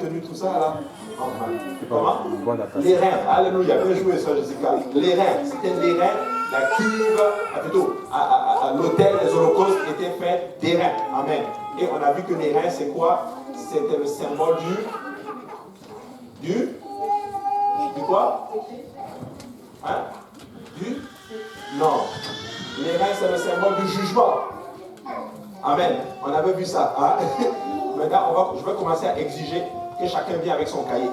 retenu tout ça là? Comment? Les reins. Alléluia. Bien joué, ça, Jessica. Les reins. C'était les reins. La cuve, plutôt, à l'autel des holocaustes était fait des reins. Amen. Et on a vu que les reins, c'est quoi? C'était le symbole du quoi? Hein? Non. Les reins, c'est le symbole du jugement. Amen. On avait vu ça. Hein? Maintenant, je vais commencer à exiger que chacun vienne avec son cahier.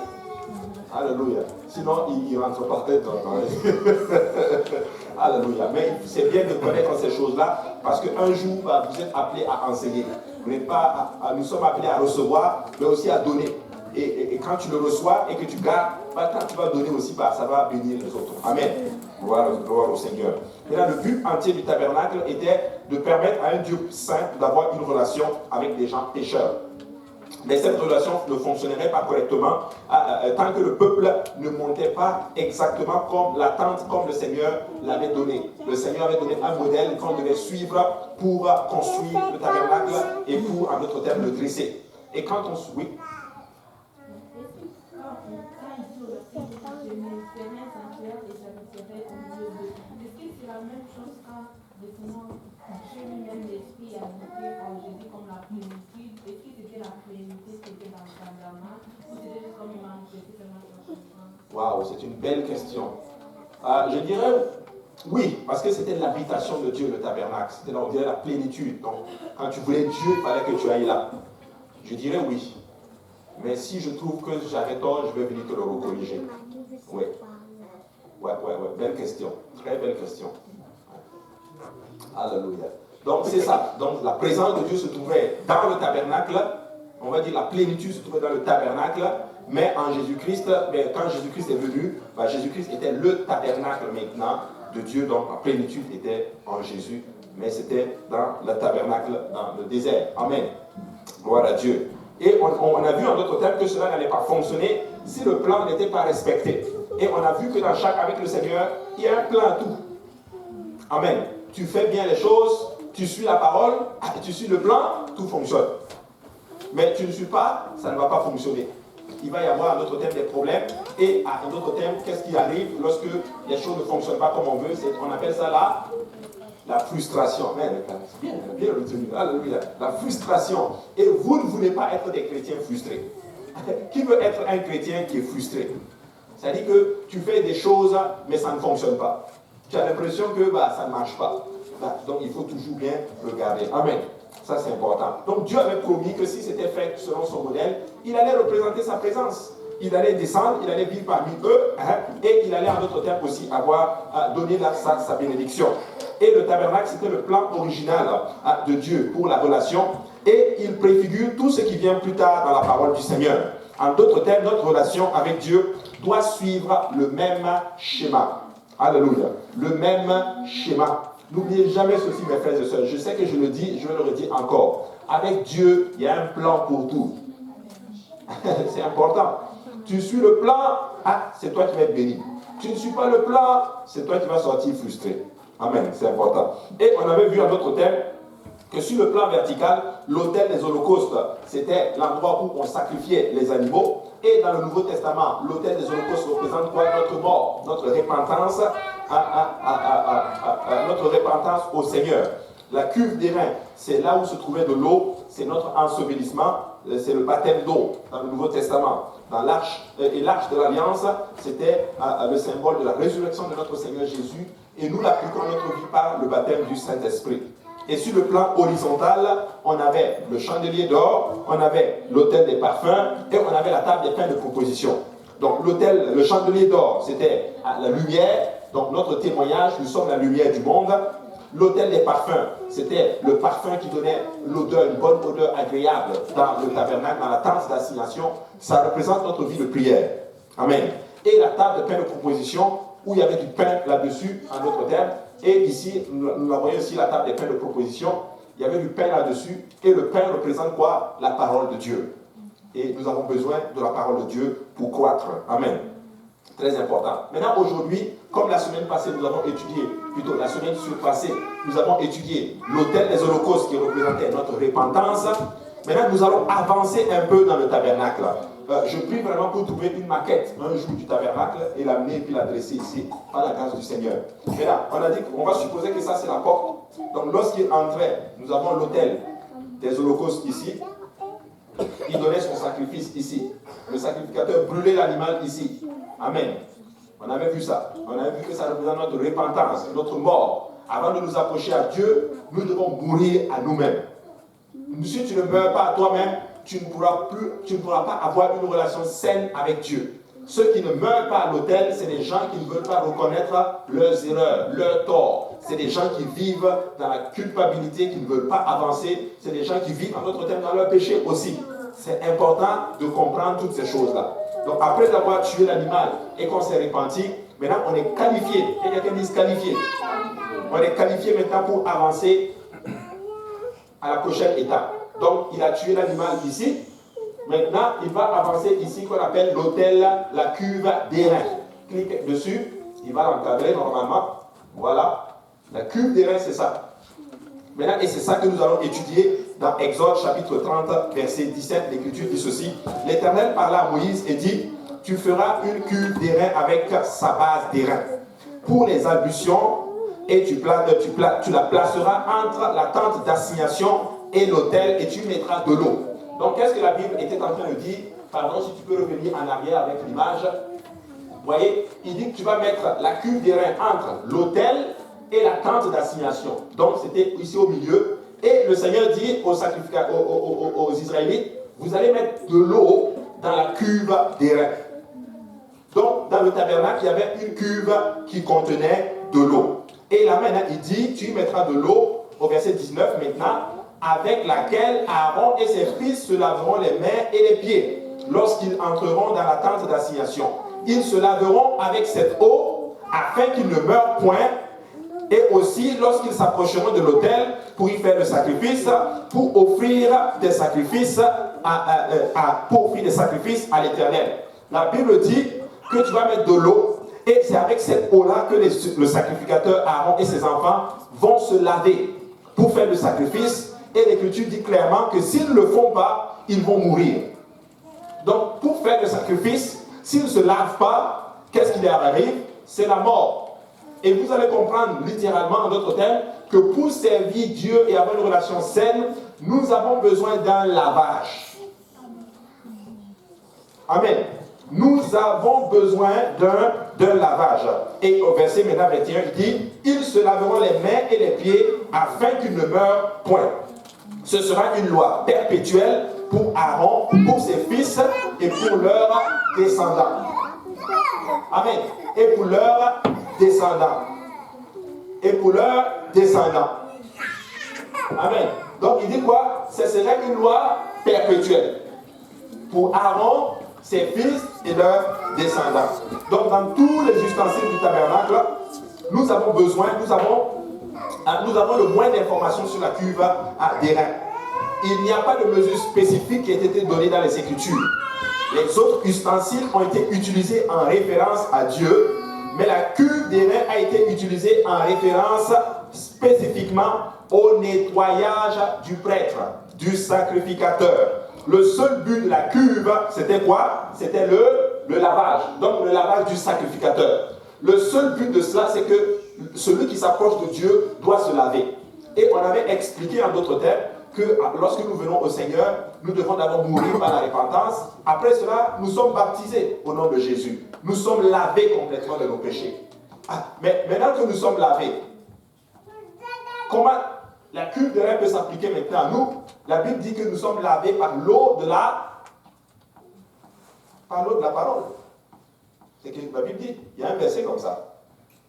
Alléluia. Sinon, il ne rentre pas dans les... Alléluia. Mais c'est bien de connaître ces choses-là parce qu'un jour, vous êtes appelés à enseigner. Vous n'êtes pas nous sommes appelés à recevoir, mais aussi à donner. Et quand tu le reçois et que tu gardes, quand tu vas donner aussi, ça va bénir les autres. Amen. Gloire au Seigneur. Maintenant, le but entier du tabernacle était de permettre à un Dieu saint d'avoir une relation avec des gens pécheurs. Mais cette relation ne fonctionnerait pas correctement tant que le peuple ne montait pas exactement comme l'attente, comme le Seigneur l'avait donné. Le Seigneur avait donné un modèle qu'on devait suivre pour construire le tabernacle et pour, en d'autres termes, le dresser. Et quand on... Oui. Waouh, c'est une belle question. Je dirais oui, parce que c'était l'habitation de Dieu, le tabernacle. C'était là, on dirait la plénitude. Donc, quand tu voulais Dieu, il fallait que tu ailles là. Je dirais oui. Mais si je trouve que j'avais tort, je vais venir te le recorriger. Oui. Ouais. Belle question. Très belle question. Alléluia. Donc, c'est ça. Donc, la présence de Dieu se trouvait dans le tabernacle. On va dire la plénitude se trouvait dans le tabernacle. Mais en Jésus-Christ, quand Jésus-Christ est venu, Jésus-Christ était le tabernacle maintenant de Dieu. Donc, la plénitude était en Jésus. Mais c'était dans le tabernacle, dans le désert. Amen. Gloire à Dieu. Et on a vu en d'autres termes que cela n'allait pas fonctionner si le plan n'était pas respecté. Et on a vu que avec le Seigneur, il y a un plan à tout. Amen. Tu fais bien les choses, tu suis la parole, tu suis le plan, tout fonctionne. Mais tu ne suis pas, ça ne va pas fonctionner. Il va y avoir en d'autres termes des problèmes. Et en d'autres termes, qu'est-ce qui arrive lorsque les choses ne fonctionnent pas comme on veut? On appelle ça la frustration. C'est bien retenu. Alléluia. La frustration. Et vous ne voulez pas être des chrétiens frustrés. Qui veut être un chrétien qui est frustré? C'est-à-dire que tu fais des choses, mais ça ne fonctionne pas. Tu as l'impression que ça ne marche pas. Donc il faut toujours bien regarder. Amen. Ça c'est important. Donc Dieu avait promis que si c'était fait selon son modèle, il allait représenter sa présence. Il allait descendre, il allait vivre parmi eux, et il allait en d'autres termes aussi avoir donné sa bénédiction. Et le tabernacle, c'était le plan original de Dieu pour la relation, et il préfigure tout ce qui vient plus tard dans la parole du Seigneur. En d'autres termes, notre relation avec Dieu doit suivre le même schéma. Alléluia. Le même schéma. N'oubliez jamais ceci, mes frères et sœurs. Je sais que je le dis, je vais le redire encore. Avec Dieu, il y a un plan pour tout. C'est important. Tu suis le plan, c'est toi qui vas être béni. Tu ne suis pas le plan, c'est toi qui vas sortir frustré. Amen, c'est important. Et on avait vu en d'autres termes que sur le plan vertical, l'autel des holocaustes, c'était l'endroit où on sacrifiait les animaux. Et dans le Nouveau Testament, l'autel des holocaustes représente quoi? Notre mort, notre repentance au Seigneur. La cuve des reins, c'est là où se trouvait de l'eau, c'est notre ensevelissement, c'est le baptême d'eau dans le Nouveau Testament. Dans l'arche, et l'arche de l'Alliance, c'était le symbole de la résurrection de notre Seigneur Jésus, et nous l'appliquons à notre vie par le baptême du Saint-Esprit. Et sur le plan horizontal, on avait le chandelier d'or, on avait l'autel des parfums, et on avait la table des pains de proposition. Donc le chandelier d'or, c'était la lumière, donc notre témoignage, nous sommes la lumière du monde. L'autel des parfums, c'était le parfum qui donnait l'odeur, une bonne odeur agréable dans le tabernacle, dans la tente d'assignation. Ça représente notre vie de prière. Amen. Et la table de pain de proposition, où il y avait du pain là-dessus, en d'autres termes. Et ici, nous voyons aussi la table des pains de proposition. Il y avait du pain là-dessus. Et le pain représente quoi? La parole de Dieu. Et nous avons besoin de la parole de Dieu pour croître. Amen. Très important. Maintenant, aujourd'hui, comme la semaine passée, nous avons étudié, plutôt la semaine surpassée, nous avons étudié l'autel des holocaustes qui représentait notre repentance. Maintenant, nous allons avancer un peu dans le tabernacle. je prie vraiment pour trouver une maquette un jour du tabernacle et l'amener et puis l'adresser ici, par la grâce du Seigneur. Mais là, on a dit qu'on va supposer que ça c'est la porte. Donc lorsqu'il entrait, nous avons l'autel des holocaustes ici. Il donnait son sacrifice ici. Le sacrificateur brûlait l'animal ici. Amen. On avait vu ça. On avait vu que ça représente notre repentance, notre mort. Avant de nous approcher à Dieu, nous devons mourir à nous-mêmes. Si tu ne meurs pas à toi-même, tu ne pourras pas avoir une relation saine avec Dieu. Ceux qui ne meurent pas à l'autel, c'est des gens qui ne veulent pas reconnaître leurs erreurs, leurs torts. C'est des gens qui vivent dans la culpabilité, qui ne veulent pas avancer. C'est des gens qui vivent, en d'autres termes, dans leur péché aussi. C'est important de comprendre toutes ces choses-là. Donc, après avoir tué l'animal et qu'on s'est repenti, maintenant on est qualifié. Et quelqu'un dit qualifié. On est qualifié maintenant pour avancer à la prochaine étape. Donc, il a tué l'animal ici. Maintenant, il va avancer ici qu'on appelle l'autel, la cuve d'airain. Clique dessus, il va l'encadrer normalement. Voilà. La cuve d'airain, c'est ça. Maintenant, et c'est ça que nous allons étudier dans Exode chapitre 30, verset 17. L'Écriture dit ceci. L'Éternel parla à Moïse et dit, tu feras une cuve d'airain avec sa base d'airain pour les ablutions et tu la placeras entre la tente d'assignation et l'autel et tu mettras de l'eau. Donc, qu'est-ce que la Bible était en train de dire? Pardon, si tu peux revenir en arrière avec l'image. Vous voyez, il dit que tu vas mettre la cuve d'airain entre l'autel et la tente d'assignation. Donc, c'était ici au milieu. Et le Seigneur dit aux Israélites, vous allez mettre de l'eau dans la cuve d'airain. Donc, dans le tabernacle, il y avait une cuve qui contenait de l'eau. Et là, maintenant, il dit, tu y mettras de l'eau, au verset 19 maintenant, avec laquelle Aaron et ses fils se laveront les mains et les pieds lorsqu'ils entreront dans la tente d'assignation. Ils se laveront avec cette eau afin qu'ils ne meurent point, et aussi lorsqu'ils s'approcheront de l'autel pour y faire le sacrifice, pour offrir des sacrifices à l'Éternel. La Bible dit que tu vas mettre de l'eau, et c'est avec cette eau-là que le sacrificateur Aaron et ses enfants vont se laver pour faire le sacrifice. Et l'Écriture dit clairement que s'ils ne le font pas, ils vont mourir. Donc, pour faire le sacrifice, s'ils ne se lavent pas, qu'est-ce qui leur arrive? C'est la mort. Et vous allez comprendre littéralement, en d'autres termes, que pour servir Dieu et avoir une relation saine, nous avons besoin d'un lavage. Amen. Nous avons besoin d'un lavage. Et au verset maintenant 21, il dit, ils se laveront les mains et les pieds afin qu'ils ne meurent point. Ce sera une loi perpétuelle pour Aaron, pour ses fils et pour leurs descendants. Amen. Et pour leurs descendants. Et pour leurs descendants. Amen. Donc il dit quoi? Ce serait une loi perpétuelle pour Aaron, ses fils et leurs descendants. Donc dans tous les ustensiles du tabernacle, nous avons besoin, nous avons le moins d'informations sur la cuve d'airain. Il n'y a pas de mesure spécifique qui ait été donnée dans les Écritures. Les autres ustensiles ont été utilisés en référence à Dieu, mais la cuve d'airain a été utilisée en référence spécifiquement au nettoyage du prêtre, du sacrificateur. Le seul but de la cuve, c'était quoi? C'était le lavage, donc le lavage du sacrificateur. Le seul but de cela, c'est que celui qui s'approche de Dieu doit se laver. Et on avait expliqué en d'autres termes que lorsque nous venons au Seigneur, nous devons d'abord mourir par la repentance. Après cela, nous sommes baptisés au nom de Jésus. Nous sommes lavés complètement de nos péchés. Mais maintenant que nous sommes lavés, comment la cuve d'airain peut s'appliquer maintenant à nous? La Bible dit que nous sommes lavés par l'eau de la parole. C'est ce que la Bible dit. Il y a un verset comme ça.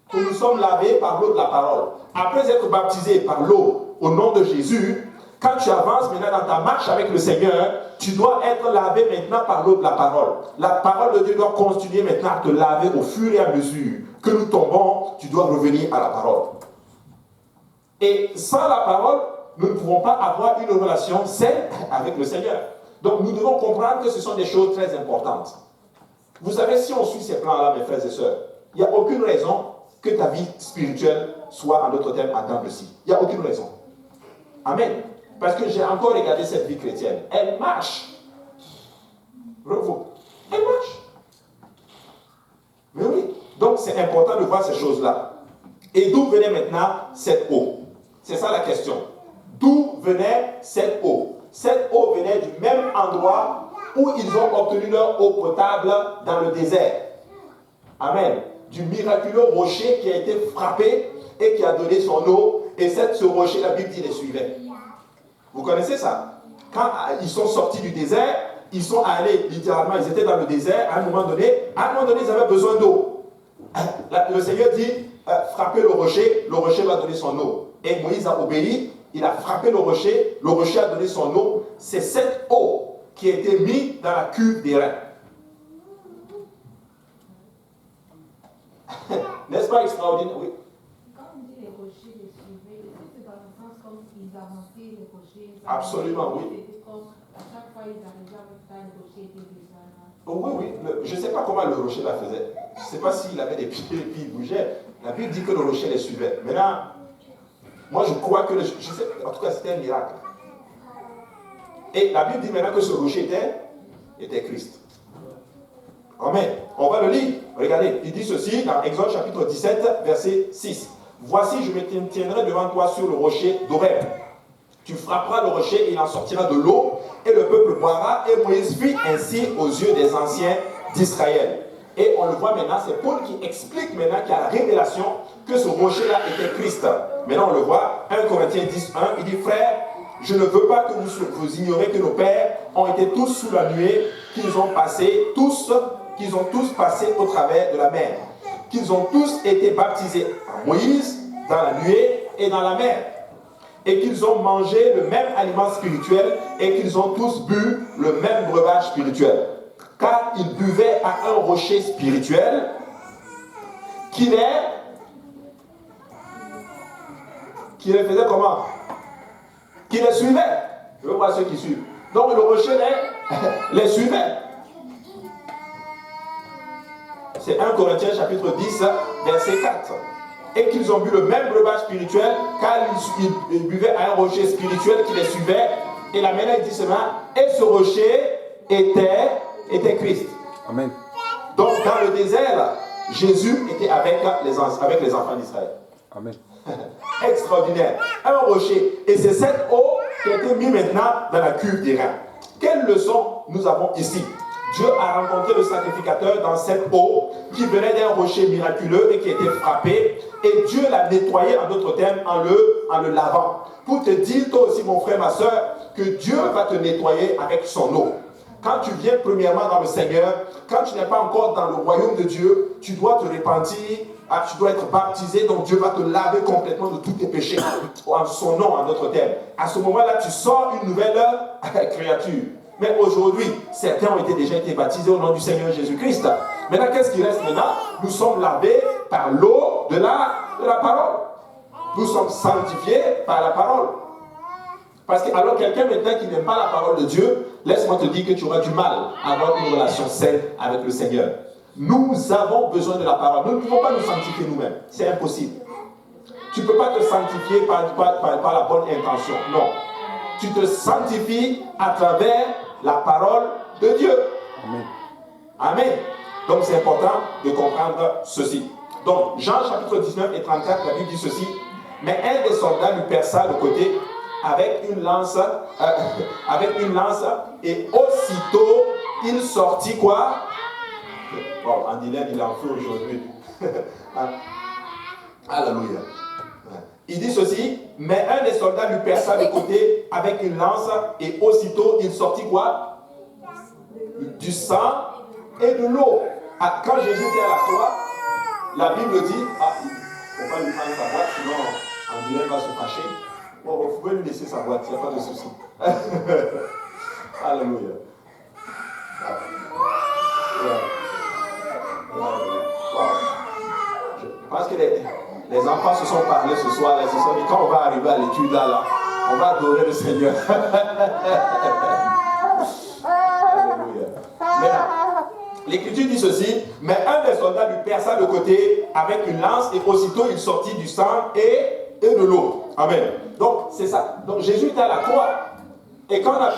Que nous sommes lavés par l'eau de la parole. Après être baptisés par l'eau au nom de Jésus, quand tu avances maintenant dans ta marche avec le Seigneur, tu dois être lavé maintenant par l'eau de la parole. La parole de Dieu doit continuer maintenant à te laver au fur et à mesure que nous tombons, tu dois revenir à la parole. Et sans la parole, nous ne pouvons pas avoir une relation saine avec le Seigneur. Donc nous devons comprendre que ce sont des choses très importantes. Vous savez, si on suit ces plans-là, mes frères et sœurs, il n'y a aucune raison que ta vie spirituelle soit, en d'autres termes, en dents de scie. Il n'y a aucune raison. Amen. Parce que j'ai encore regardé cette vie chrétienne. Elle marche. voir ces choses-là. Et d'où venait maintenant cette eau? C'est ça la question. D'où venait cette eau? Cette eau venait du même endroit où ils ont obtenu leur eau potable dans le désert. Amen. Du miraculeux rocher qui a été frappé et qui a donné son eau. Et ce rocher, la Bible dit, les suivait. Vous connaissez ça? Quand ils sont sortis du désert, ils sont allés, littéralement, ils étaient dans le désert, à un moment donné, ils avaient besoin d'eau. Le Seigneur dit, frappez le rocher va donner son eau. Et Moïse a obéi, il a frappé le rocher a donné son eau. C'est cette eau qui a été mise dans la cuve des reins. N'est-ce pas extraordinaire? Oui. Quand on dit les rochers, les suivaient, c'est dans le sens comme ils avançaient les rochers. Absolument, oui. C'était comme à chaque fois ils arrivaient avec ça, les rochers étaient déjà là. Oh, oui. Je ne sais pas comment le rocher la faisait. Je ne sais pas s'il avait des pieds et puis il bougeait. La Bible dit que le rocher les suivait. Maintenant, moi je crois que, en tout cas c'était un miracle. Et la Bible dit maintenant que ce rocher était Christ. Amen. On va le lire. Regardez, il dit ceci dans Exode chapitre 17, verset 6. Voici, je me tiendrai devant toi sur le rocher d'Horeb. Tu frapperas le rocher et il en sortira de l'eau, et le peuple boira, et Moïse fit ainsi aux yeux des anciens d'Israël. Et on le voit maintenant, c'est Paul qui explique maintenant qu'il y a la révélation que ce rocher-là était Christ. Maintenant on le voit, 1 Corinthiens 10, 1, il dit, frère, je ne veux pas que vous ignorez que nos pères ont été tous sous la nuée, qu'ils ont tous passé au travers de la mer, qu'ils ont tous été baptisés en Moïse, dans la nuée et dans la mer, et qu'ils ont mangé le même aliment spirituel et qu'ils ont tous bu le même breuvage spirituel. Car ils buvaient à un rocher spirituel qui les faisait comment? Qui les suivait. Je veux voir ceux qui suivent. Donc le rocher les suivait. C'est 1 Corinthiens chapitre 10, verset 4. Et qu'ils ont bu le même breuvage spirituel, car ils buvaient à un rocher spirituel qui les suivait. Et la médaille dit cela, et ce rocher était Christ. Amen. Donc dans le désert, Jésus était avec les enfants d'Israël. Amen. Extraordinaire. Un rocher. Et c'est cette eau qui a été mise maintenant dans la cuve des reins. Quelle leçon nous avons ici? Dieu a rencontré le sacrificateur dans cette eau qui venait d'un rocher miraculeux et qui était frappé. Et Dieu l'a nettoyé, en d'autres termes, en le lavant. Pour te dire, toi aussi, mon frère, ma soeur, que Dieu va te nettoyer avec son eau. Quand tu viens premièrement dans le Seigneur, quand tu n'es pas encore dans le royaume de Dieu, tu dois te repentir, tu dois être baptisé, donc Dieu va te laver complètement de tous tes péchés, en son nom, en d'autres termes. À ce moment-là, tu sors une nouvelle créature. Mais aujourd'hui, certains ont déjà été baptisés au nom du Seigneur Jésus-Christ. Maintenant, qu'est-ce qui reste maintenant? Nous sommes lavés par l'eau de la parole. Nous sommes sanctifiés par la parole. Parce que alors quelqu'un maintenant qui n'aime pas la parole de Dieu, laisse-moi te dire que tu auras du mal à avoir une relation saine avec le Seigneur. Nous avons besoin de la parole. Nous ne pouvons pas nous sanctifier nous-mêmes. C'est impossible. Tu ne peux pas te sanctifier par la bonne intention. Non. Tu te sanctifies à travers la parole de Dieu. Amen. Amen. Donc c'est important de comprendre ceci. Donc Jean chapitre 19 et 34, la Bible dit ceci. Mais un des soldats lui perça le côté avec une lance, et aussitôt il sortit quoi? Bon, Andilène, il est en feu aujourd'hui. Alléluia. Il dit ceci, mais un des soldats lui perça le côté avec une lance, et aussitôt il sortit quoi? Du sang et de l'eau. Quand Jésus était à la croix, la Bible dit, il ne faut pas lui prendre sa boîte, sinon Andilène va se fâcher. Bon, vous pouvez lui laisser sa boîte, il n'y a pas de souci. Alléluia. Je pense que les enfants se sont parlé ce soir, là, ils se sont dit, quand on va arriver à l'étude là, on va adorer le Seigneur. Alléluia. Maintenant, l'Écriture dit ceci, mais un des soldats lui perça le côté avec une lance, et aussitôt il sortit du sang et de l'eau. Amen. Donc c'est ça. Donc Jésus était à la croix. Et quand on a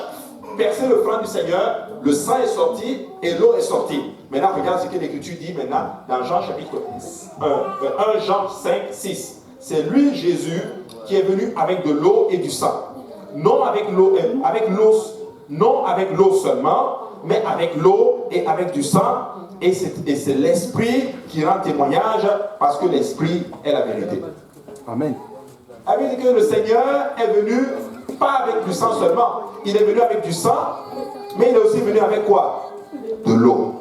percé le flanc du Seigneur, le sang est sorti et l'eau est sortie. Maintenant, regarde ce que l'Écriture dit maintenant dans Jean chapitre 1 Jean 5, 6. C'est lui, Jésus, qui est venu avec de l'eau et du sang. Non avec l'eau seulement, mais avec l'eau et avec du sang. Et c'est l'Esprit qui rend témoignage, parce que l'Esprit est la vérité. Amen. Ça veut dire que le Seigneur est venu pas avec du sang seulement. Il est venu avec du sang, mais il est aussi venu avec quoi? De l'eau.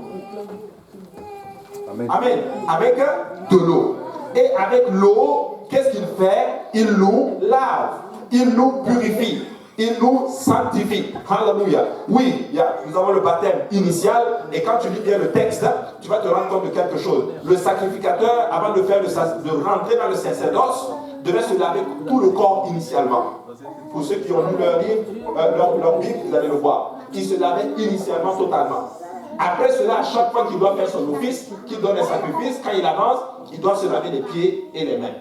Amen. Amen. Avec de l'eau. Et avec l'eau, qu'est-ce qu'il fait? Il nous lave. Il nous purifie. Il nous sanctifie. Alléluia. Oui, nous avons le baptême initial. Et quand tu lis bien le texte, tu vas te rendre compte de quelque chose. Le sacrificateur, avant de rentrer dans le sacerdoce, devait se laver tout le corps initialement. Pour ceux qui ont lu leur livre, leur Bible, vous allez le voir. Il se lavait initialement totalement. Après cela, à chaque fois qu'il doit faire son office, qu'il donne un sacrifice, quand il avance, il doit se laver les pieds et les mains.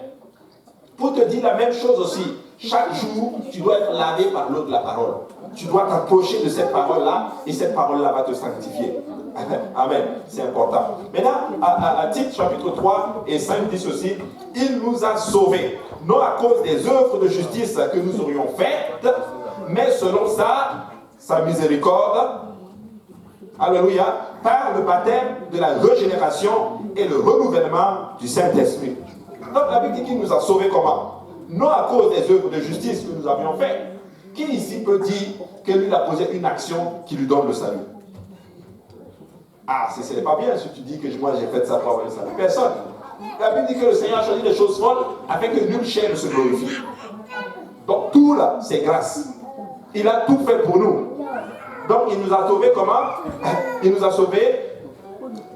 Pour te dire la même chose aussi, chaque jour, tu dois être lavé par l'eau de la parole. Tu dois t'approcher de cette parole-là, et cette parole-là va te sanctifier. Amen. C'est important. Maintenant, à Tite chapitre 3 et 5 dit ceci: il nous a sauvés, non à cause des œuvres de justice que nous aurions faites, mais selon sa miséricorde. Alléluia. Par le baptême de la régénération et le renouvellement du Saint-Esprit. Donc la Bible dit qu'il nous a sauvés comment? Non à cause des œuvres de justice que nous avions faites. Qui ici peut dire que lui a posé une action qui lui donne le salut? Ah, ce n'est pas bien si tu dis que moi j'ai fait ça pour avoir le salut. Personne. La Bible dit que le Seigneur a choisi des choses folles afin que nulle chair ne se glorifie. Donc tout là, c'est grâce. Il a tout fait pour nous. Donc il nous a sauvés comment? Il nous a sauvés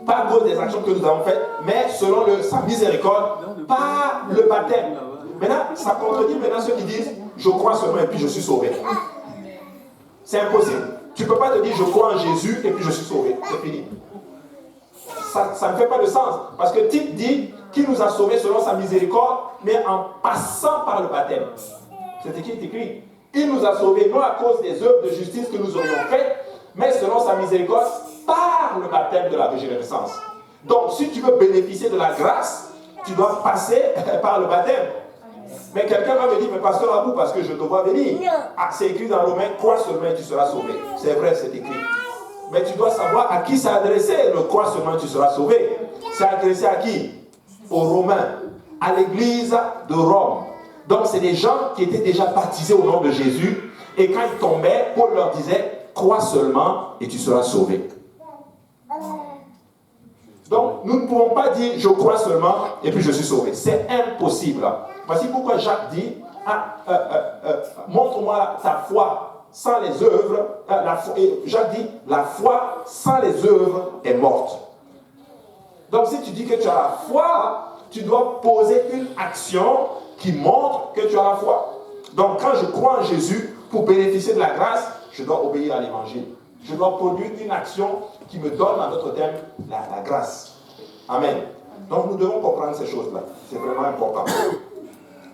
pas à cause des actions que nous avons faites, mais selon sa miséricorde, par le baptême. Maintenant, ça contredit maintenant ceux qui disent je crois seulement et puis je suis sauvé. C'est impossible. Tu ne peux pas te dire je crois en Jésus et puis je suis sauvé. C'est fini. Ça ne fait pas de sens. Parce que Tite dit qu'il nous a sauvés selon sa miséricorde, mais en passant par le baptême. C'est écrit. Il nous a sauvés non à cause des œuvres de justice que nous aurions faites, mais selon sa miséricorde, par le baptême de la régénérescence. Donc, si tu veux bénéficier de la grâce, tu dois passer par le baptême. Mais quelqu'un va me dire, mais pasteur Abou, parce que je te vois venir. Ah, c'est écrit dans Romains, crois seulement et tu seras sauvé. C'est vrai, c'est écrit. Mais tu dois savoir à qui c'est adressé, le crois seulement et tu seras sauvé. C'est adressé à qui? Aux Romains, à l'église de Rome. Donc, c'est des gens qui étaient déjà baptisés au nom de Jésus. Et quand ils tombaient, Paul leur disait, crois seulement et tu seras sauvé. Donc, nous ne pouvons pas dire, je crois seulement et puis je suis sauvé. C'est impossible. Voici pourquoi Jacques dit, montre-moi ta foi sans les œuvres. Jacques dit, la foi sans les œuvres est morte. Donc, si tu dis que tu as la foi, tu dois poser une action qui montre que tu as la foi. Donc, quand je crois en Jésus, pour bénéficier de la grâce, je dois obéir à l'évangile. Je dois produire une action qui me donne, dans notre thème, la grâce. Amen. Donc, nous devons comprendre ces choses-là. C'est vraiment important.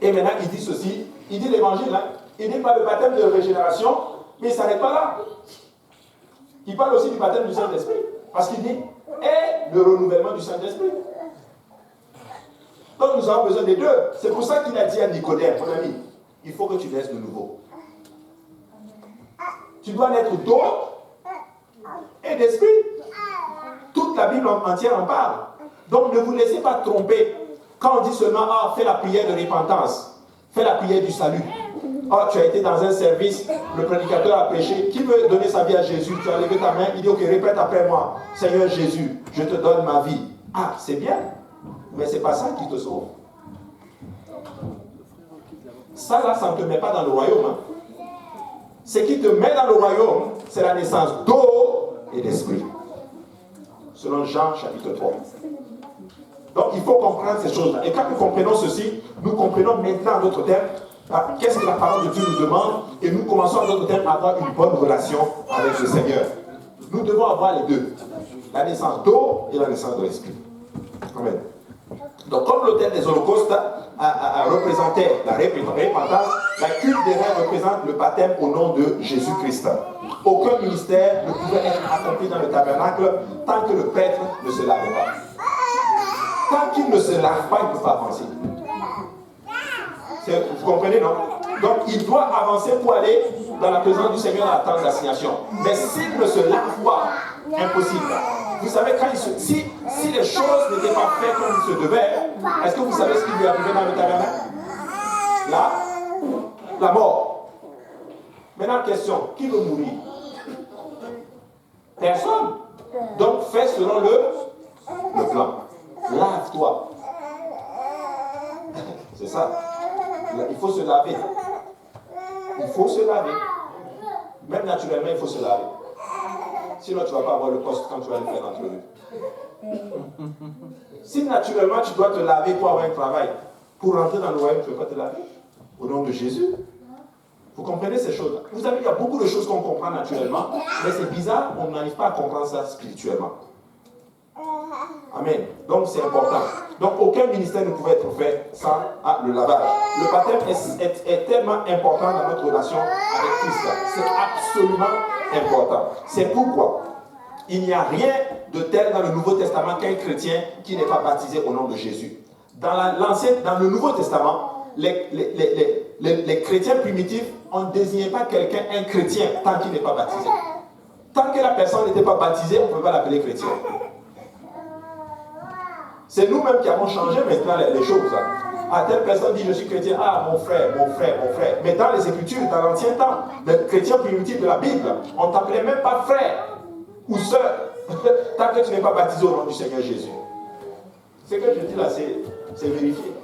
Et maintenant, il dit ceci. Il dit l'évangile, hein, il dit pas le baptême de régénération, mais il ne s'arrête pas là. Il parle aussi du baptême du Saint-Esprit. Parce qu'il dit, et le renouvellement du Saint-Esprit. Donc, nous avons besoin des deux. C'est pour ça qu'il a dit à Nicodème, mon ami, il faut que tu naisses de nouveau. Tu dois naître d'eau et d'esprit. Toute la Bible entière en parle. Donc ne vous laissez pas tromper. Quand on dit seulement, fais la prière de repentance, fais la prière du salut. Tu as été dans un service, le prédicateur a prêché. Qui veut donner sa vie à Jésus? Tu as levé ta main, il dit, ok, répète après moi. Seigneur Jésus, je te donne ma vie. Ah, c'est bien. Mais ce n'est pas ça qui te sauve. Ça, là, ça ne te met pas dans le royaume. Hein. Ce qui te met dans le royaume, c'est la naissance d'eau et d'esprit. Selon Jean chapitre 3. Donc il faut comprendre ces choses-là. Et quand nous comprenons ceci, nous comprenons maintenant notre thème. Qu'est-ce que la parole de Dieu nous demande? Et nous commençons à notre thème à avoir une bonne relation avec le Seigneur. Nous devons avoir les deux. La naissance d'eau et la naissance de l'esprit. Amen. Donc, comme l'autel des holocaustes représentait la repentance, la culte des reins représente le baptême au nom de Jésus-Christ. Aucun ministère ne pouvait être accompli dans le tabernacle tant que le prêtre ne se lavait pas. Tant qu'il ne se lave pas, il ne peut pas avancer. Vous comprenez, non? Donc, il doit avancer pour aller dans la présence du Seigneur dans la tente d'assignation. Mais s'il ne se lave pas, impossible. Vous savez, si les choses n'étaient pas faites comme il se devait, est-ce que vous savez ce qui lui arrivait dans le tabernacle? La mort. Maintenant, question, qui veut mourir? Personne. Donc, fais selon le plan. Lave-toi. C'est ça. Il faut se laver. Il faut se laver. Même naturellement, il faut se laver. Sinon, tu ne vas pas avoir le poste quand tu vas le faire l'entrevue. Si naturellement, tu dois te laver pour avoir un travail, pour rentrer dans le royaume, tu ne veux pas te laver? Au nom de Jésus. Vous comprenez ces choses-là? Vous savez, il y a beaucoup de choses qu'on comprend naturellement, mais c'est bizarre, on n'arrive pas à comprendre ça spirituellement. Amen. Donc, c'est important. Donc, aucun ministère ne pouvait être fait sans le lavage. Le baptême est tellement important dans notre relation avec Christ. C'est absolument important. C'est pourquoi il n'y a rien de tel dans le Nouveau Testament qu'un chrétien qui n'est pas baptisé au nom de Jésus. Dans le Nouveau Testament, les chrétiens primitifs, on ne désignait pas quelqu'un un chrétien tant qu'il n'est pas baptisé. Tant que la personne n'était pas baptisée, on ne peut pas l'appeler chrétien. C'est nous-mêmes qui avons changé maintenant les choses. Telle personne dit je suis chrétien, mon frère. Mais dans les Écritures, dans l'ancien temps, les chrétiens primitifs de la Bible, on ne t'appelait même pas frère ou sœur tant que tu n'es pas baptisé au nom du Seigneur Jésus. Ce que je dis là, c'est vérifié.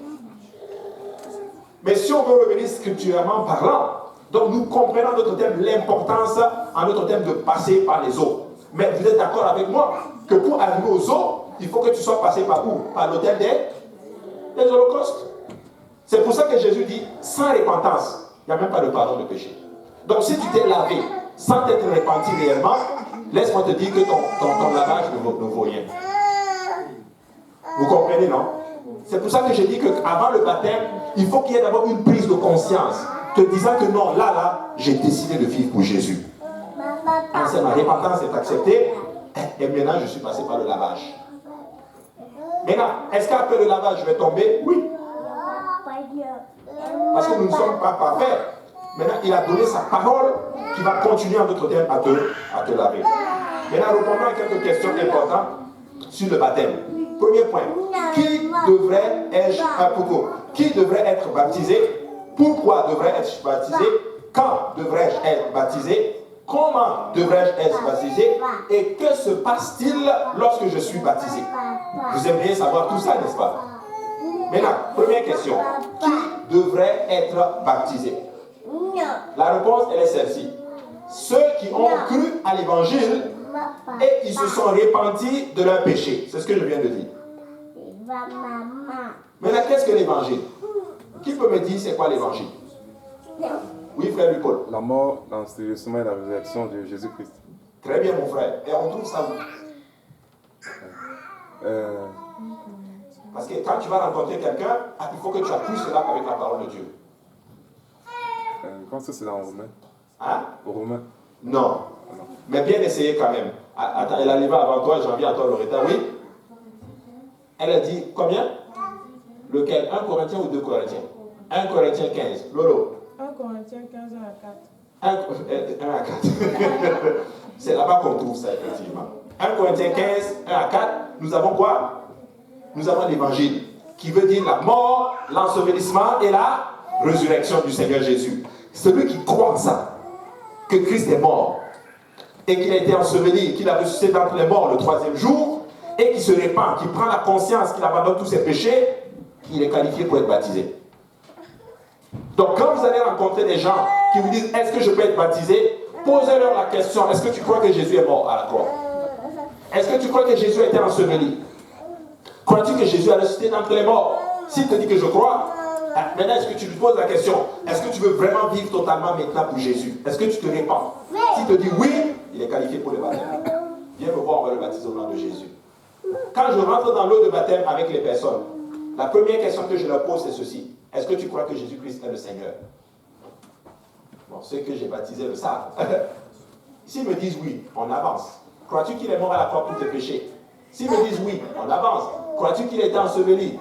Mais si on veut revenir scripturairement parlant, donc nous comprenons notre thème, l'importance en notre thème de passer par les eaux. Mais vous êtes d'accord avec moi que pour arriver aux eaux, il faut que tu sois passé par où? Par l'autel des holocaustes. C'est pour ça que Jésus dit, sans repentance, il n'y a même pas de pardon de péché. Donc si tu t'es lavé sans t'être repenti réellement, laisse-moi te dire que ton lavage ne vaut rien. Vous comprenez, non? C'est pour ça que je dis qu'avant le baptême, il faut qu'il y ait d'abord une prise de conscience, te disant que non, là, j'ai décidé de vivre pour Jésus. Ainsi, ma repentance est acceptée, et maintenant je suis passé par le lavage. Maintenant, est-ce qu'après le lavage, je vais tomber? Oui. Parce que nous ne sommes pas parfaits. Maintenant, il a donné sa parole qui va continuer en d'autres termes à te laver. Maintenant, répondons à quelques questions importantes sur le baptême. Premier point. Qui devrait être baptisé? Pourquoi devrais-je être baptisé? Quand devrais-je être baptisé? Comment devrais-je être baptisé? Et que se passe-t-il lorsque je suis baptisé? Vous aimeriez savoir tout ça, n'est-ce pas? Maintenant, première question. Qui devrait être baptisé? La réponse, elle est celle-ci. Ceux qui ont cru à l'évangile et ils se sont repentis de leurs péchés. C'est ce que je viens de dire. Maintenant, qu'est-ce que l'évangile? Qui peut me dire c'est quoi l'évangile? Oui, frère Louis-Paul. La mort, l'enseignement et la résurrection de Jésus-Christ. Très bien, mon frère. Et on trouve ça où? Parce que quand tu vas rencontrer quelqu'un, il faut que tu appuies cela avec la parole de Dieu. Je pense que c'est dans Romain. Hein? Au Romain. Non. Mais bien essayé quand même. Attends, elle arrive avant toi, j'en viens à toi, Loretta. Oui? Elle a dit combien? Lequel? 1 Corinthiens ou 2 Corinthiens? 1 Corinthiens 15. Lolo? 1 Corinthiens 15, 1 à 4. 1 à 4. C'est là-bas qu'on trouve ça, effectivement. 1 Corinthiens 15, 1 à 4. Nous avons quoi? Nous avons l'évangile, qui veut dire la mort, l'ensevelissement et la résurrection du Seigneur Jésus. Celui qui croit en ça, que Christ est mort, et qu'il a été enseveli, qu'il a ressuscité d'entre les morts le 3e jour, et qui se répand, qui prend la conscience qu'il abandonne tous ses péchés, il est qualifié pour être baptisé. Donc quand vous allez rencontrer des gens qui vous disent « Est-ce que je peux être baptisé ?» Posez-leur la question « Est-ce que tu crois que Jésus est mort à la croix? Est-ce que tu crois que Jésus a été enseveli? Crois-tu que Jésus a ressuscité d'entre les morts? S'il te dit que je crois, maintenant est-ce que tu lui poses la question, est-ce que tu veux vraiment vivre totalement maintenant pour Jésus? Est-ce que tu te répands? S'il te dit oui, il est qualifié pour le baptême. Viens me voir, on va le baptiser au nom de Jésus. Quand je rentre dans l'eau de baptême avec les personnes, La première question que je leur pose, c'est ceci. Est-ce que tu crois que Jésus-Christ est le Seigneur? Bon, ceux que j'ai baptisés le savent. S'ils me disent oui, on avance. Crois-tu qu'il est mort à la croix pour tes péchés? S'ils me disent oui, on avance. Crois-tu qu'il a été enseveli?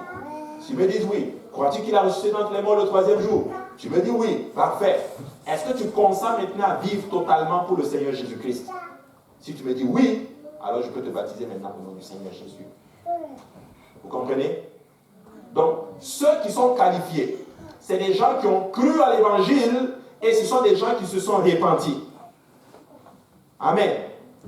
S'ils me disent oui, crois-tu qu'il a ressuscité d'entre les morts le 3e jour? Tu me dis oui, parfait. Est-ce que tu consens maintenant à vivre totalement pour le Seigneur Jésus-Christ? Si tu me dis oui, alors je peux te baptiser maintenant au nom du Seigneur Jésus. Vous comprenez? Donc, ceux qui sont qualifiés, c'est des gens qui ont cru à l'évangile et ce sont des gens qui se sont repentis. Amen.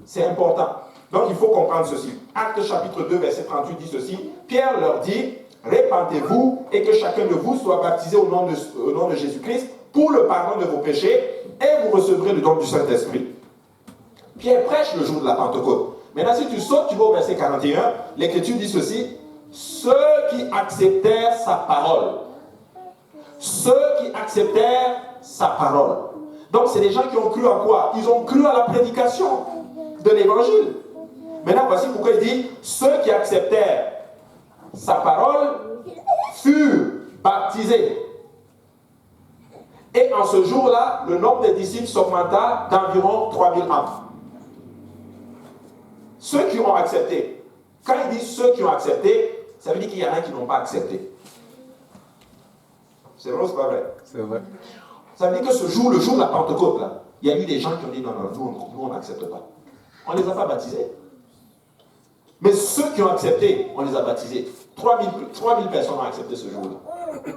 C'est important. Donc, il faut comprendre ceci. Actes chapitre 2, verset 38 dit ceci. Pierre leur dit, répentez-vous et que chacun de vous soit baptisé au nom de Jésus-Christ pour le pardon de vos péchés et vous recevrez le don du Saint-Esprit. Pierre prêche le jour de la Pentecôte. Maintenant, si tu sautes, tu vas au verset 41, l'Écriture dit ceci. Ceux qui acceptèrent sa parole. Ceux qui acceptèrent sa parole. Donc, c'est des gens qui ont cru à quoi? Ils ont cru à la prédication de l'Évangile. Maintenant, voici pourquoi il dit, ceux qui acceptèrent sa parole furent baptisés. Et en ce jour-là, le nombre des disciples s'augmenta d'environ 3000 âmes. Ceux qui ont accepté. Quand il dit ceux qui ont accepté, ça veut dire qu'il y en a qui n'ont pas accepté. C'est vrai ou c'est pas vrai? C'est vrai. Ça veut dire que ce jour, le jour de la Pentecôte, là, il y a eu des gens qui ont dit non, nous on n'accepte pas. On ne les a pas baptisés. Mais ceux qui ont accepté, on les a baptisés. 3000 personnes ont accepté ce jour-là.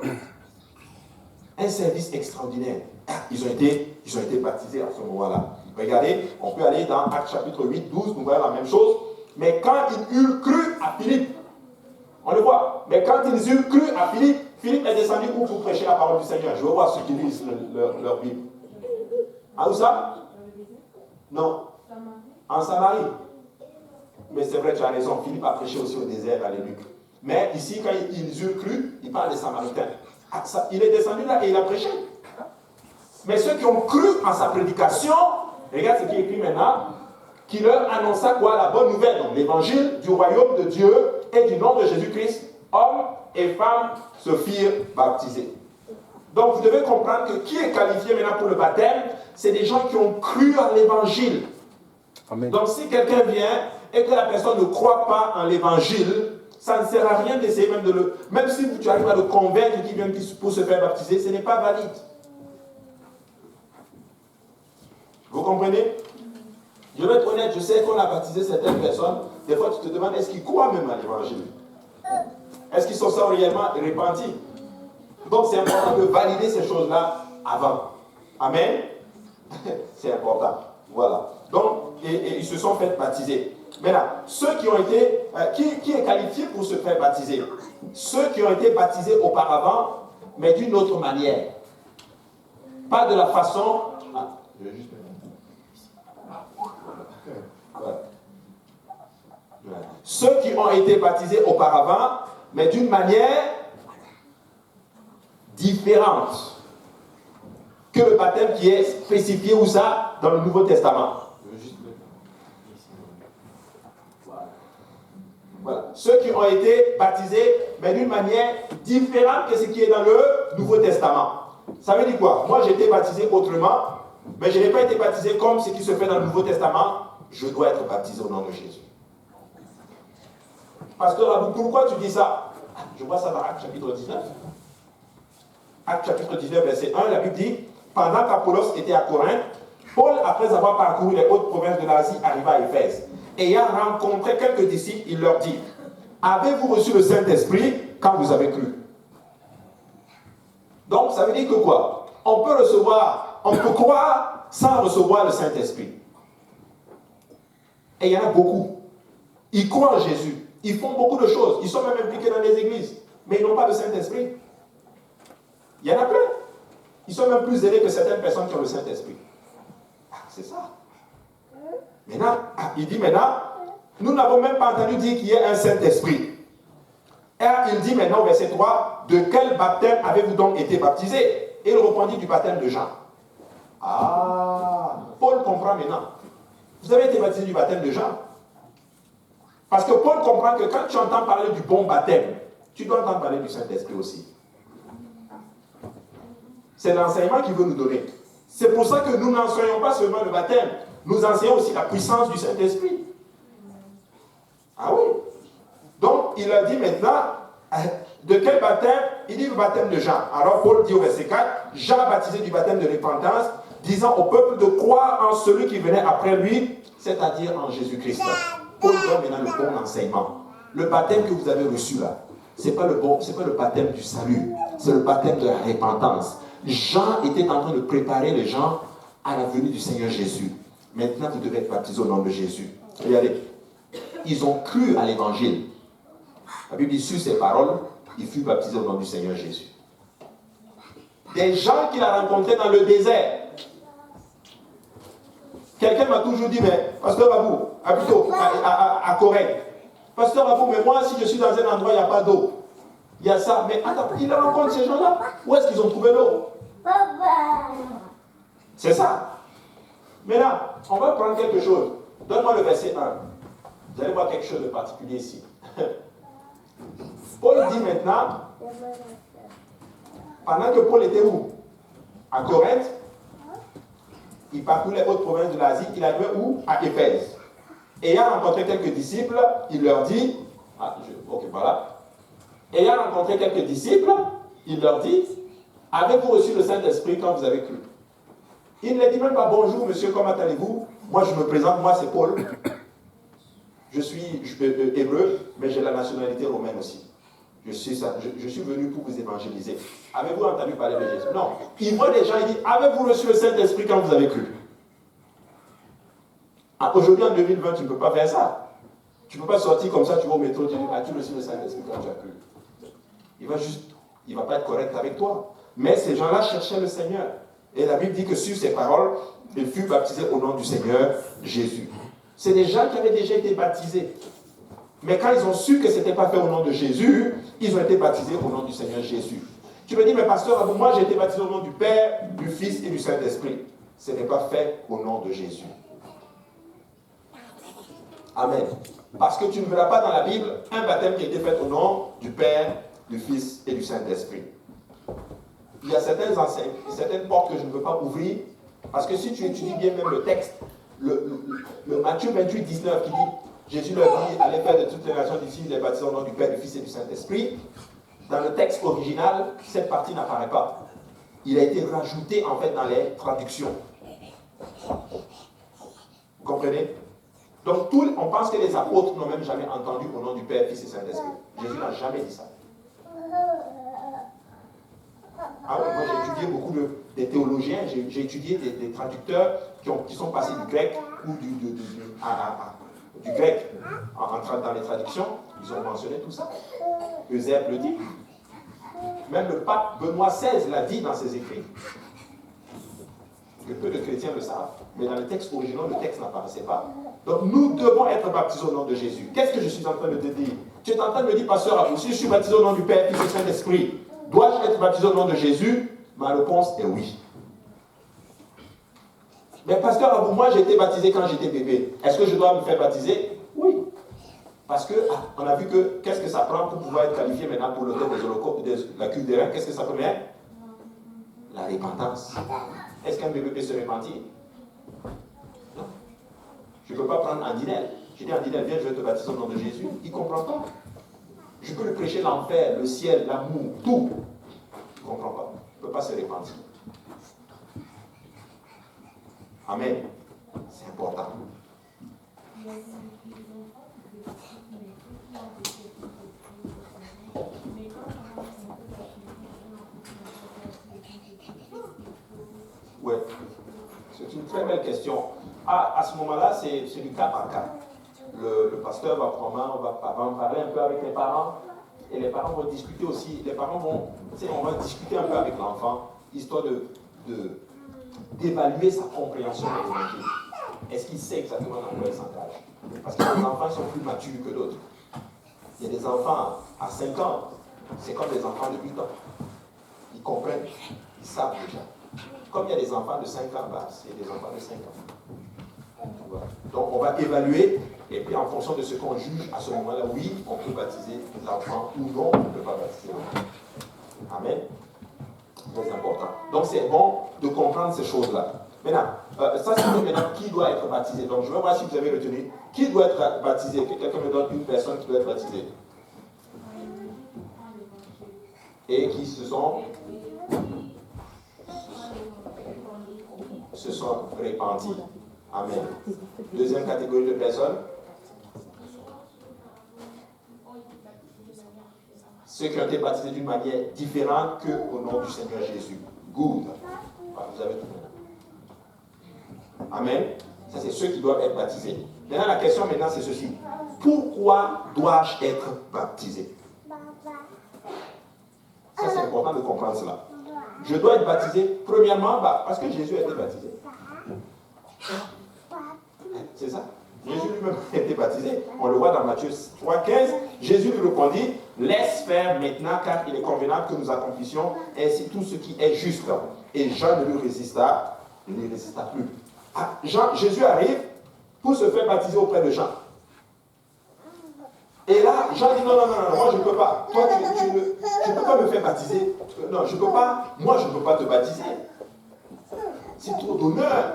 Un service extraordinaire. Ils ont été baptisés à ce moment-là. Regardez, on peut aller dans Actes chapitre 8, 12, nous voyons la même chose. Mais quand ils eurent cru à Philippe, on le voit, mais quand ils eurent cru à Philippe, Philippe est descendu où pour prêcher la parole du Seigneur. Je veux voir ceux qui lisent leur Bible. Ah, où ça? Non. En Samarie. Mais c'est vrai, tu as raison, Philippe a prêché aussi au désert, à l'énuque. Mais ici, quand ils eurent cru, il parle des Samaritains. Il est descendu là et il a prêché. Mais ceux qui ont cru en sa prédication, regarde ce qui est écrit maintenant, qui leur annonça quoi? La bonne nouvelle, donc l'évangile du royaume de Dieu et du nom de Jésus-Christ, hommes et femmes se firent baptiser. Donc vous devez comprendre que qui est qualifié maintenant pour le baptême, c'est des gens qui ont cru en l'évangile. Amen. Donc si quelqu'un vient et que la personne ne croit pas en l'évangile, ça ne sert à rien d'essayer même de le... Même si tu arrives à le convaincre qu'il vient pour se faire baptiser, ce n'est pas valide. Vous comprenez? Je vais être honnête, je sais qu'on a baptisé certaines personnes. Des fois, tu te demandes, est-ce qu'ils croient même à l'évangile? Est-ce qu'ils sont réellement repentis? Donc, c'est important de valider ces choses-là avant. Amen? C'est important. Voilà. Donc, et ils se sont fait baptiser. Maintenant, ceux qui ont été... qui est qualifié pour se faire baptiser? Ceux qui ont été baptisés auparavant, mais d'une autre manière. Pas de la façon... Ah, je vais juste... Voilà. Voilà. Ceux qui ont été baptisés auparavant, mais d'une manière différente que le baptême qui est spécifié où ça dans le Nouveau Testament. Voilà. Ceux qui ont été baptisés, mais d'une manière différente que ce qui est dans le Nouveau Testament. Ça veut dire quoi? Moi, j'ai été baptisé autrement, mais je n'ai pas été baptisé comme ce qui se fait dans le Nouveau Testament. Je dois être baptisé au nom de Jésus. Pasteur Abou, pourquoi tu dis ça? Je vois ça dans Actes chapitre 19. Actes chapitre 19, verset 1, la Bible dit, pendant qu'Apollos était à Corinthe, Paul, après avoir parcouru les hautes provinces de l'Asie, arriva à Éphèse. Ayant rencontré quelques disciples, il leur dit, avez-vous reçu le Saint-Esprit quand vous avez cru? Donc, ça veut dire que quoi? On peut croire sans recevoir le Saint-Esprit. Et il y en a beaucoup. Ils croient en Jésus. Ils font beaucoup de choses. Ils sont même impliqués dans les églises. Mais ils n'ont pas de Saint-Esprit. Il y en a plein. Ils sont même plus zélés que certaines personnes qui ont le Saint-Esprit. Ah, c'est ça. Maintenant, il dit maintenant, nous n'avons même pas entendu dire qu'il y ait un Saint-Esprit. Et il dit maintenant au verset 3, de quel baptême avez-vous donc été baptisé? Et il répondit du baptême de Jean. Ah, Paul comprend maintenant. Vous avez été baptisé du baptême de Jean. Parce que Paul comprend que quand tu entends parler du bon baptême, tu dois entendre parler du Saint-Esprit aussi. C'est l'enseignement qu'il veut nous donner. C'est pour ça que nous n'enseignons pas seulement le baptême, nous enseignons aussi la puissance du Saint-Esprit. Ah oui. Donc, il a dit maintenant, de quel baptême? Il dit le baptême de Jean. Alors, Paul dit au verset 4, Jean baptisé du baptême de repentance, disant au peuple de croire en celui qui venait après lui, c'est-à-dire en Jésus-Christ. Paul donne maintenant le bon enseignement. Le baptême que vous avez reçu là, c'est pas le baptême du salut, c'est le baptême de la repentance. Jean était en train de préparer les gens à la venue du Seigneur Jésus. Maintenant, vous devez être baptisés au nom de Jésus. Regardez, ils ont cru à l'évangile. La Bible dit, sur ces paroles, il fut baptisé au nom du Seigneur Jésus. Des gens qu'il a rencontrés dans le désert. Quelqu'un m'a toujours dit, mais Pasteur Abou, à Corée, Pasteur Abou, mais moi, si je suis dans un endroit, il n'y a pas d'eau. Il y a ça. Mais attends, il rencontre ces gens-là. Où est-ce qu'ils ont trouvé l'eau? C'est ça. Maintenant, on va prendre quelque chose. Donne-moi le verset 1. Vous allez voir quelque chose de particulier ici. Paul dit maintenant, pendant que Paul était où? À Corinthe. Il parcourt les hautes provinces de l'Asie. Il arrivait où? À Éphèse. Ayant rencontré quelques disciples, il leur dit, Ayant rencontré quelques disciples, il leur dit, avez-vous reçu le Saint-Esprit quand vous avez cru? Il ne dit même pas bonjour monsieur, comment allez-vous? Moi je me présente, moi c'est Paul. Je suis hébreu, mais j'ai la nationalité romaine aussi. Je suis venu pour vous évangéliser. Avez-vous entendu parler de Jésus? Non. Il voit des gens, il dit, avez-vous reçu le Saint-Esprit quand vous avez cru? Aujourd'hui en 2020, tu ne peux pas faire ça. Tu ne peux pas sortir comme ça, tu vas au métro, tu dis, as-tu reçu le Saint-Esprit quand tu as cru? Il ne va pas être correct avec toi. Mais ces gens-là cherchaient le Seigneur. Et la Bible dit que sur ces paroles, il fut baptisé au nom du Seigneur Jésus. C'est des gens qui avaient déjà été baptisés. Mais quand ils ont su que ce n'était pas fait au nom de Jésus, ils ont été baptisés au nom du Seigneur Jésus. Tu me dis, mais pasteur, moi j'ai été baptisé au nom du Père, du Fils et du Saint-Esprit. Ce n'est pas fait au nom de Jésus. Amen. Parce que tu ne verras pas dans la Bible un baptême qui a été fait au nom du Père, du Fils et du Saint-Esprit. Il y a certaines portes que je ne veux pas ouvrir, parce que si tu étudies bien même le texte, le Matthieu 28, 19 qui dit, Jésus leur dit, allez faire de toutes les nations d'ici, les baptisés au nom du Père, du Fils et du Saint-Esprit. Dans le texte original, cette partie n'apparaît pas. Il a été rajouté en fait dans les traductions. Vous comprenez? Donc on pense que les apôtres n'ont même jamais entendu au nom du Père, Fils et Saint-Esprit. Jésus n'a jamais dit ça. Ah oui, moi j'ai étudié beaucoup des théologiens, j'ai étudié des traducteurs qui sont passés du grec ou du grec dans les traductions. Ils ont mentionné tout ça. Eusèbe le dit. Même le pape Benoît XVI l'a dit dans ses écrits. Que peu de chrétiens le savent. Mais dans le texte original, le texte n'apparaissait pas. Donc nous devons être baptisés au nom de Jésus. Qu'est-ce que je suis en train de te dire? Tu es en train de me dire, pasteur Abou, si je suis baptisé au nom du Père, Fils et Saint-Esprit, dois-je être baptisé au nom de Jésus? Ma réponse est oui. Mais pasteur Abou, moi j'ai été baptisé quand j'étais bébé. Est-ce que je dois me faire baptiser? Oui. Parce qu'on a vu que qu'est-ce que ça prend pour pouvoir être qualifié maintenant pour l'autel des holocaustes, de la cuve des reins? Qu'est-ce que ça peut mettre? La repentance. Est-ce qu'un bébé peut se repentir? Non. Je ne peux pas prendre Andinel. Je dis Andinel, viens, je vais te baptiser au nom de Jésus. Il ne comprend pas. Je peux lui prêcher l'enfer, le ciel, l'amour, tout. Il ne comprend pas. Il ne peut pas se repentir. Amen. C'est important. Oui, c'est une très belle question. À ce moment-là, c'est du cas par cas. Le pasteur va en parler un peu avec les parents, et les parents vont discuter aussi. Les parents on va discuter un peu avec l'enfant, histoire d'évaluer sa compréhension de l'évangile. Est-ce qu'il sait exactement dans quoi il s'engage? Parce que les enfants sont plus matures que d'autres. Il y a des enfants à 5 ans, c'est comme des enfants de 8 ans. Ils comprennent, ils savent déjà. Comme il y a des enfants de 5 ans, c'est des enfants de 5 ans. Voilà. Donc on va évaluer, et puis en fonction de ce qu'on juge, à ce moment-là, oui, on peut baptiser l'enfant ou non, on ne peut pas baptiser l'enfant. Amen. Très important. Donc c'est bon de comprendre ces choses-là. Maintenant, ça c'est maintenant qui doit être baptisé. Donc je vais voir si vous avez retenu. Qui doit être baptisé? Quelqu'un me donne une personne qui doit être baptisée. Et qui se sont répandus. Amen. Deuxième catégorie de personnes. Ceux qui ont été baptisés d'une manière différente qu'au nom du Seigneur Jésus. Good. Vous avez tout maintenant. Amen. Ça, c'est ceux qui doivent être baptisés. Maintenant, la question maintenant, c'est ceci. Pourquoi dois-je être baptisé? Ça, c'est important de comprendre cela. Je dois être baptisé, premièrement, parce que Jésus a été baptisé. C'est ça. Jésus lui-même a été baptisé. On le voit dans Matthieu 3,15. Jésus lui répondit, laisse faire maintenant, car il est convenable que nous accomplissions ainsi tout ce qui est juste. Et Jean ne lui résista plus. Jésus arrive pour se faire baptiser auprès de Jean. Et là, Jean dit non, moi je ne peux pas. Toi, tu ne peux pas me faire baptiser. Non, je ne peux pas. Moi, je ne peux pas te baptiser. C'est trop d'honneur.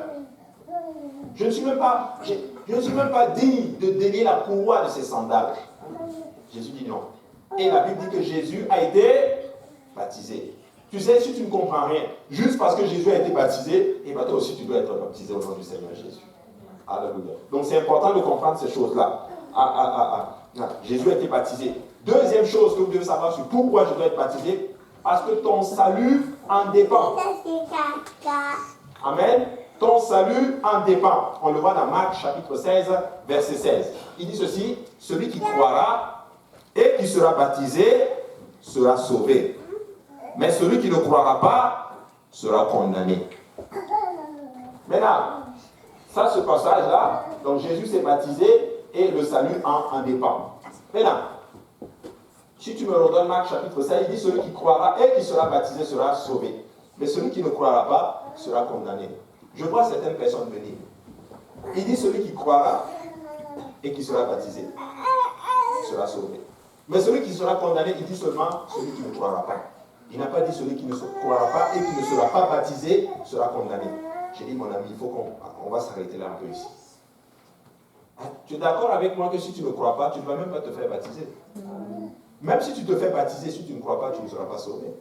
Je ne suis même pas digne de délier la courroie de ses sandales. Jésus dit non. Et la Bible dit que Jésus a été baptisé. Tu sais, si tu ne comprends rien, juste parce que Jésus a été baptisé, et bien toi aussi tu dois être baptisé au nom du Seigneur Jésus. Alléluia. Donc c'est important de comprendre ces choses-là. Jésus a été baptisé. Deuxième chose que vous devez savoir sur pourquoi je dois être baptisé, parce que ton salut en dépend. Amen. Ton salut en dépend. On le voit dans Marc chapitre 16, verset 16. Il dit ceci, celui qui croira et qui sera baptisé sera sauvé. Mais celui qui ne croira pas sera condamné. Maintenant, ça, ce passage-là, donc Jésus s'est baptisé et le salut en dépend. Maintenant, si tu me redonnes Marc chapitre 16, il dit celui qui croira et qui sera baptisé sera sauvé. Mais celui qui ne croira pas sera condamné. Je vois certaines personnes venir. Il dit celui qui croira et qui sera baptisé sera sauvé. Mais celui qui sera condamné, il dit seulement celui qui ne croira pas. Il n'a pas dit celui qui ne croira pas et qui ne sera pas baptisé sera condamné. J'ai dit mon ami, il faut qu'on va s'arrêter là un peu ici. Tu es d'accord avec moi que si tu ne crois pas, tu ne vas même pas te faire baptiser. Même si tu te fais baptiser, si tu ne crois pas, tu ne seras pas sauvé.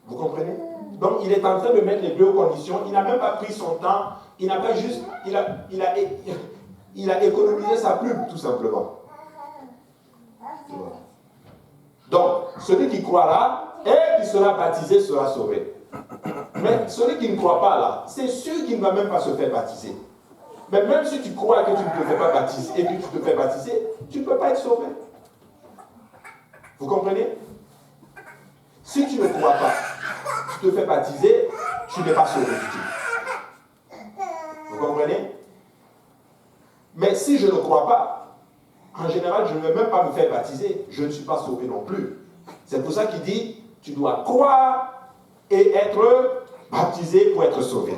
Vous comprenez? Donc il est en train de mettre les deux conditions. Il n'a même pas pris son temps. Il n'a pas juste... Il a économisé sa plume, tout simplement. Donc, celui qui croira et qui sera baptisé sera sauvé. Mais celui qui ne croit pas là, c'est sûr qu'il ne va même pas se faire baptiser. Mais même si tu crois que tu ne te fais pas baptiser et que tu te fais baptiser, tu ne peux pas être sauvé. Vous comprenez? Si tu ne crois pas, tu te fais baptiser, tu n'es pas sauvé du tout. Vous comprenez? Mais si je ne crois pas, en général, je ne vais même pas me faire baptiser, je ne suis pas sauvé non plus. C'est pour ça qu'il dit, tu dois croire et être baptisé pour être sauvé.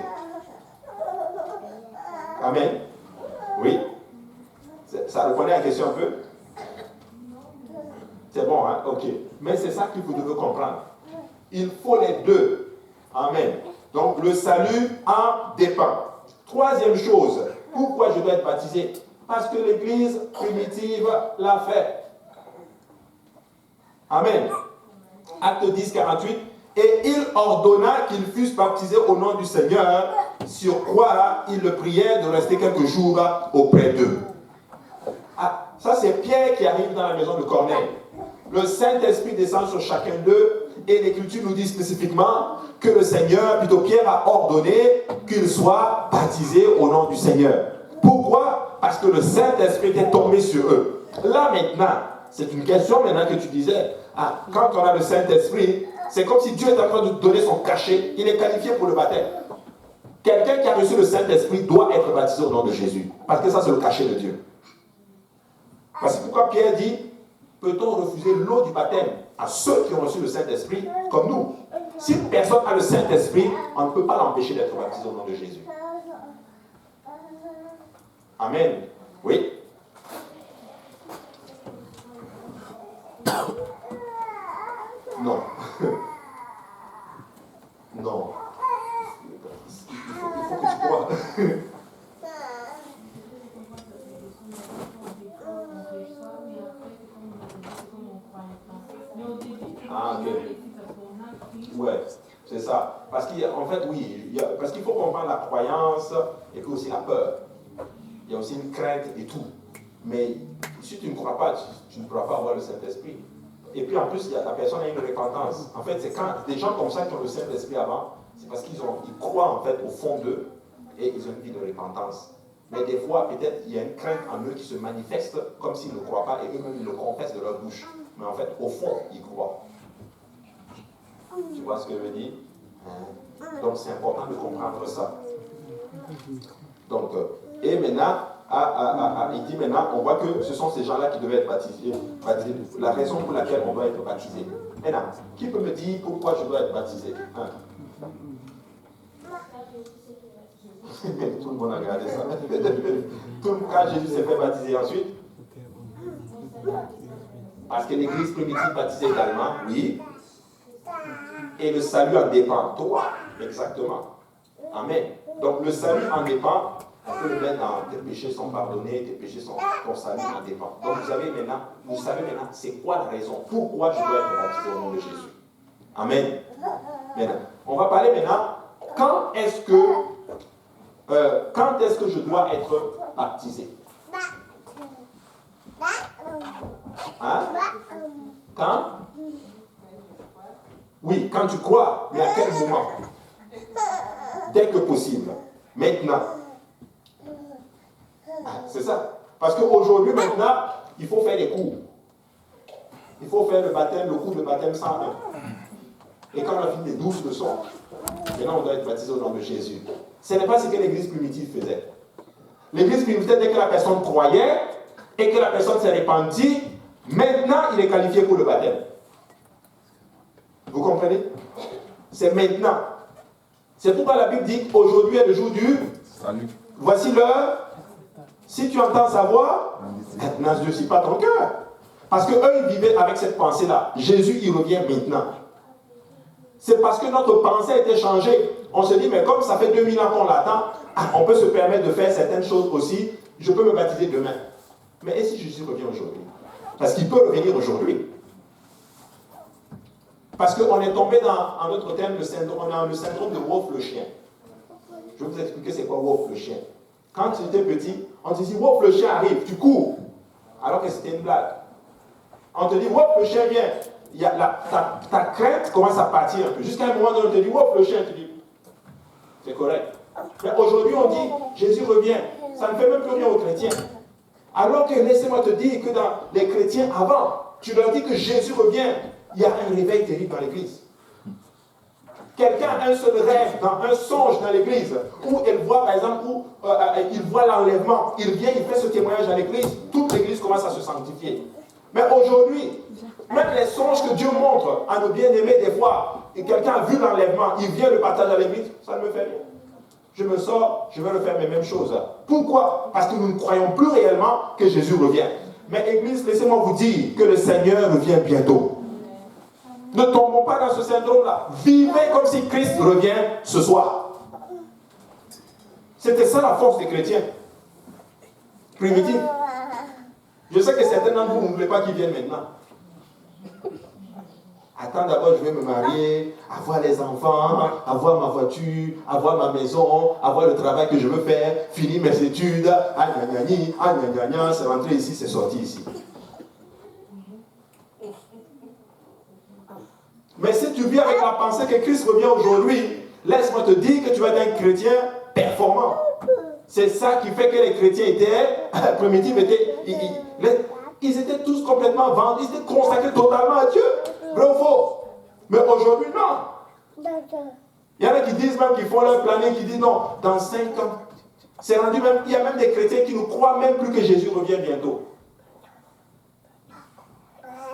Amen. Oui? Ça répondait à la question un peu? C'est bon, hein? Ok. Mais c'est ça que vous devez comprendre. Il faut les deux. Amen. Donc le salut en dépend. Troisième chose, pourquoi je dois être baptisé? Parce que l'Église primitive l'a fait. Amen. Acte 10, 48. Et il ordonna qu'ils fussent baptisés au nom du Seigneur, sur quoi il le priait de rester quelques jours auprès d'eux. Ça c'est Pierre qui arrive dans la maison de Corneille. Le Saint-Esprit descend sur chacun d'eux et l'Écriture nous dit spécifiquement que le Seigneur, plutôt Pierre, a ordonné qu'ils soient baptisés au nom du Seigneur. Pourquoi? Parce que le Saint-Esprit était tombé sur eux. Là maintenant, c'est une question maintenant que tu disais, quand on a le Saint-Esprit, c'est comme si Dieu est en train de donner son cachet, il est qualifié pour le baptême. Quelqu'un qui a reçu le Saint-Esprit doit être baptisé au nom de Jésus. Parce que ça c'est le cachet de Dieu. Parce que pourquoi Pierre dit, peut-on refuser l'eau du baptême à ceux qui ont reçu le Saint-Esprit comme nous? Si personne n'a le Saint-Esprit, on ne peut pas l'empêcher d'être baptisé au nom de Jésus. Amen. Oui. Non. Non. Il faut que tu crois. Ah, ok. Ouais, c'est ça. Parce qu'en fait, oui, parce qu'il faut comprendre la croyance et puis aussi la peur. Il y a aussi une crainte et tout. Mais si tu ne crois pas, tu ne pourras pas avoir le Saint-Esprit. Et puis en plus, la personne a une repentance. En fait, c'est quand des gens comme ça qui ont le Saint-Esprit avant, c'est parce qu'ils croient en fait au fond d'eux et ils ont une vie de repentance. Mais des fois, peut-être, il y a une crainte en eux qui se manifeste comme s'ils ne croient pas et eux-mêmes ils le confessent de leur bouche. Mais en fait, au fond, ils croient. Tu vois ce que je veux dire? Donc c'est important de comprendre ça. Donc, et maintenant, il dit maintenant, on voit que ce sont ces gens-là qui devaient être baptisés. La raison pour laquelle on doit être baptisé. Maintenant, qui peut me dire pourquoi je dois être baptisé? Tout le monde a regardé ça. Quand Jésus s'est fait baptiser ensuite, parce que l'église primitive baptisait également, oui. Et le salut en dépend. Toi, exactement. Amen. Donc le salut en dépend. On peut le mettre dans tes péchés sont pardonnés, tes péchés sont, ton salut en dépend. Donc vous savez maintenant, c'est quoi la raison? Pourquoi je dois être baptisé au nom de Jésus? Amen. Maintenant, on va parler maintenant, quand est-ce que je dois être baptisé? Hein? Quand? Oui, quand tu crois, mais à quel moment? Dès que possible. Maintenant. C'est ça. Parce qu'aujourd'hui, maintenant, il faut faire des cours. Il faut faire le baptême, le cours de baptême 101. Et quand on a fini les 12 leçons, maintenant on doit être baptisé au nom de Jésus. Ce n'est pas ce que l'église primitive faisait. L'église primitive, dès que la personne croyait et que la personne s'est répandue, maintenant il est qualifié pour le baptême. Vous comprenez? C'est maintenant. C'est pourquoi la Bible dit qu'aujourd'hui est le jour du salut. Voici l'heure. Si tu entends sa voix, n'endurcis pas ton cœur. Parce qu'eux, ils vivaient avec cette pensée-là. Jésus, il revient maintenant. C'est parce que notre pensée a été changée. On se dit, mais comme ça fait 2000 ans qu'on l'attend, on peut se permettre de faire certaines choses aussi. Je peux me baptiser demain. Mais et si Jésus revient aujourd'hui? Parce qu'il peut revenir aujourd'hui. Parce qu'on est tombé dans, en notre terme, on a le syndrome de Wolf le chien. Je vais vous expliquer c'est quoi Wolf le chien. Quand tu étais petit, on te dit Wolf le chien arrive, tu cours. Alors que c'était une blague. On te dit Wolf le chien vient. Ta crainte commence à partir un peu. Jusqu'à un moment donné, on te dit Wolf le chien, tu dis c'est correct. Mais aujourd'hui, on dit Jésus revient. Ça ne fait même plus rien aux chrétiens. Alors que laissez-moi te dire que dans les chrétiens avant, tu leur dis que Jésus revient. Il y a un réveil terrible dans l'église. Quelqu'un a un seul rêve, un songe dans l'église, où elle voit, par exemple, il voit l'enlèvement. Il vient, il fait ce témoignage dans l'église. Toute l'église commence à se sanctifier. Mais aujourd'hui, même les songes que Dieu montre à nos bien-aimés, des fois, et quelqu'un a vu l'enlèvement, il vient le partager à l'église, ça ne me fait rien. Je me sors, je vais refaire mes mêmes choses. Pourquoi? Parce que nous ne croyons plus réellement que Jésus revient. Mais église, laissez-moi vous dire que le Seigneur revient bientôt. Ne tombons pas dans ce syndrome-là. Vivez comme si Christ revient ce soir. C'était ça la force des chrétiens primitifs. Je sais que certains d'entre vous ne voulez pas qu'ils viennent maintenant. Attends, d'abord, je vais me marier, avoir les enfants, avoir ma voiture, avoir ma maison, avoir le travail que je veux faire, finir mes études. C'est rentré ici, c'est sorti ici. Mais si tu vis avec la pensée que Christ revient aujourd'hui, laisse-moi te dire que tu vas être un chrétien performant. C'est ça qui fait que les chrétiens primitifs ils étaient tous complètement vendus, ils étaient consacrés totalement à Dieu. Vrai ou faux? Mais aujourd'hui, non. Il y en a qui disent même qu'ils font leur planning, qui disent non, dans 5 ans. C'est rendu même, il y a même des chrétiens qui ne croient même plus que Jésus revient bientôt.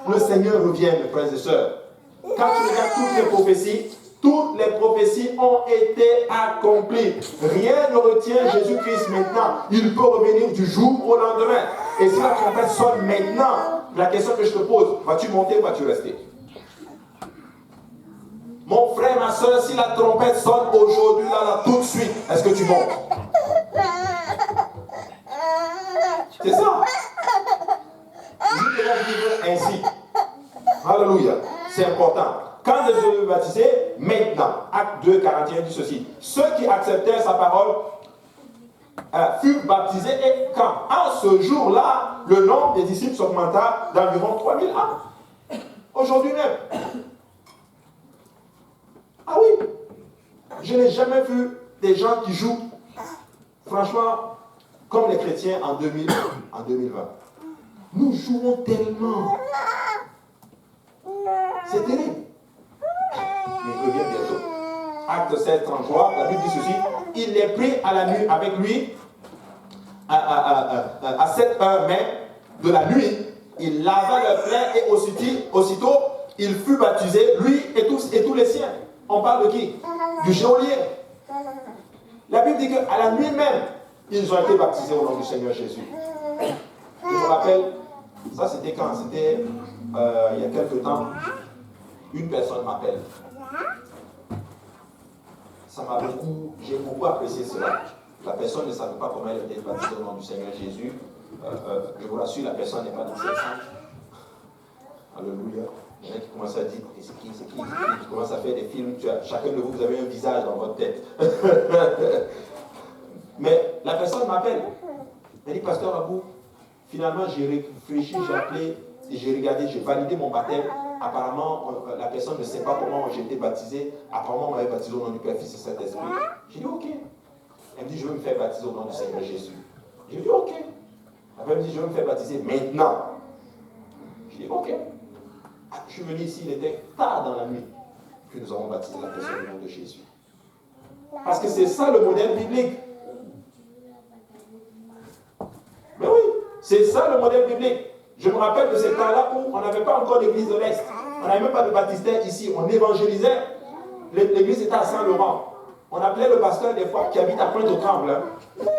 Le Seigneur revient, mes frères et sœurs. Quand tu regardes toutes les prophéties, toutes les prophéties ont été accomplies. Rien ne retient Jésus-Christ maintenant. Il peut revenir du jour au lendemain. Et si la trompette sonne maintenant, la question que je te pose, vas-tu monter ou vas-tu rester? Mon frère, ma soeur, si la trompette sonne aujourd'hui, là, tout de suite, est-ce que tu montes? C'est ça. Nous devons vivre ainsi. Alléluia. C'est important. Quand Jésus est baptisé, maintenant, Acte 2, 41 dit ceci. Ceux qui acceptèrent sa parole furent baptisés et quand? En ce jour-là, le nombre des disciples s'augmenta d'environ 3000 âmes. Aujourd'hui même. Ah oui. Je n'ai jamais vu des gens qui jouent, franchement, comme les chrétiens en 2020. Nous jouons tellement. C'est terrible. Mais il revient bientôt. Acte 7, 33, la Bible dit ceci. Il les prit à la nuit avec lui à 7 heures même de la nuit. Il lava leur plaie et aussitôt il fut baptisé, lui et tous les siens. On parle de qui? Du geôlier. La Bible dit qu'à la nuit même, ils ont été baptisés au nom du Seigneur Jésus. Je me rappelle, ça c'était quand? C'était il y a quelques temps. Une personne m'appelle. J'ai beaucoup apprécié cela. La personne ne savait pas comment elle était baptisée au nom du Seigneur Jésus. Je vous rassure, la personne n'est pas dans ses centres. Alléluia. Il y en a qui commencent à dire, c'est qui? Qui commencent à faire des films. Chacun de vous avez un visage dans votre tête. Mais la personne m'appelle. Elle dit, Pasteur Abou, finalement j'ai réfléchi, j'ai appelé, j'ai regardé, j'ai validé mon baptême. Apparemment, la personne ne sait pas comment j'ai été baptisé. Apparemment, on m'avait baptisé au nom du Père, Fils et Saint-Esprit. J'ai dit, ok. Elle me dit, je veux me faire baptiser au nom du Seigneur Jésus. J'ai dit, ok. Elle me dit, je veux me faire baptiser maintenant. J'ai dit, ok. Je suis venu ici, il était tard dans la nuit que nous avons baptisé la personne au nom de Jésus. Parce que c'est ça le modèle biblique. Mais oui, c'est ça le modèle biblique. Je me rappelle de ces temps-là où on n'avait pas encore l'église de l'Est. On n'avait même pas de baptistère ici. On évangélisait. L'église était à Saint-Laurent. On appelait le pasteur des fois qui habite à Pointe-aux-Trembles.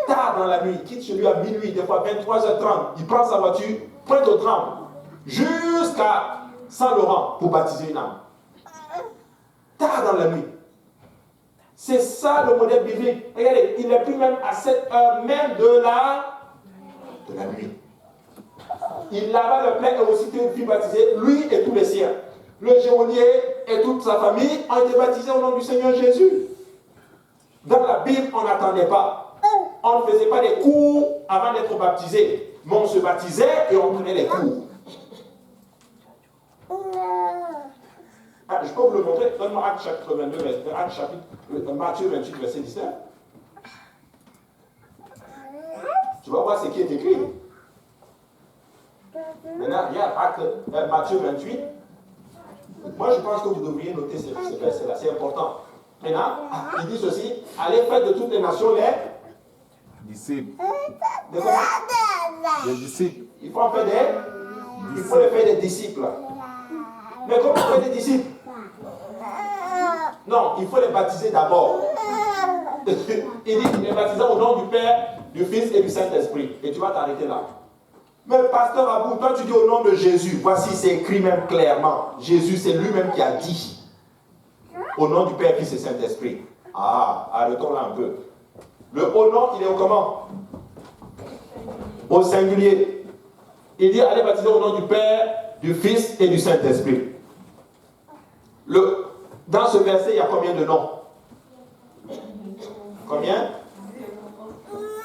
Tard dans la nuit, il quitte chez lui à minuit, des fois 23h30. Il prend sa voiture, Pointe-aux-Trembles, jusqu'à Saint-Laurent pour baptiser une âme. Tard dans la nuit. C'est ça le modèle biblique. Regardez, il est plus même à 7 heures même de la nuit. Il lava le plaie et aussitôt il fut baptisé, lui et tous les siens. Le geôlier et toute sa famille ont été baptisés au nom du Seigneur Jésus. Dans la Bible, on n'attendait pas. On ne faisait pas des cours avant d'être baptisé. Mais on se baptisait et on prenait les cours. Je peux vous le montrer. Donne-moi Acte chapitre 22, Matthieu 28, verset 19. Tu vas voir ce qui est écrit. Maintenant, regarde Matthieu 28. Moi, je pense que vous devriez noter ces versets-là. C'est important. Maintenant, il dit ceci. Allez, faites de toutes les nations les disciples. De quoi? Des disciples. Il faut en faire il faut les faire des disciples. Mais comment faire des disciples? Non, il faut les baptiser d'abord. Il dit les baptiser au nom du Père, du Fils et du Saint-Esprit. Et tu vas t'arrêter là. Mais pasteur Abou, toi tu dis au nom de Jésus. Voici, c'est écrit même clairement. Jésus, c'est lui-même qui a dit. Au nom du Père, Fils et Saint-Esprit. Ah, arrêtons là un peu. Le au nom, il est au comment? Au singulier. Il dit allez baptiser au nom du Père, du Fils et du Saint-Esprit. Dans ce verset, il y a combien de noms? Combien?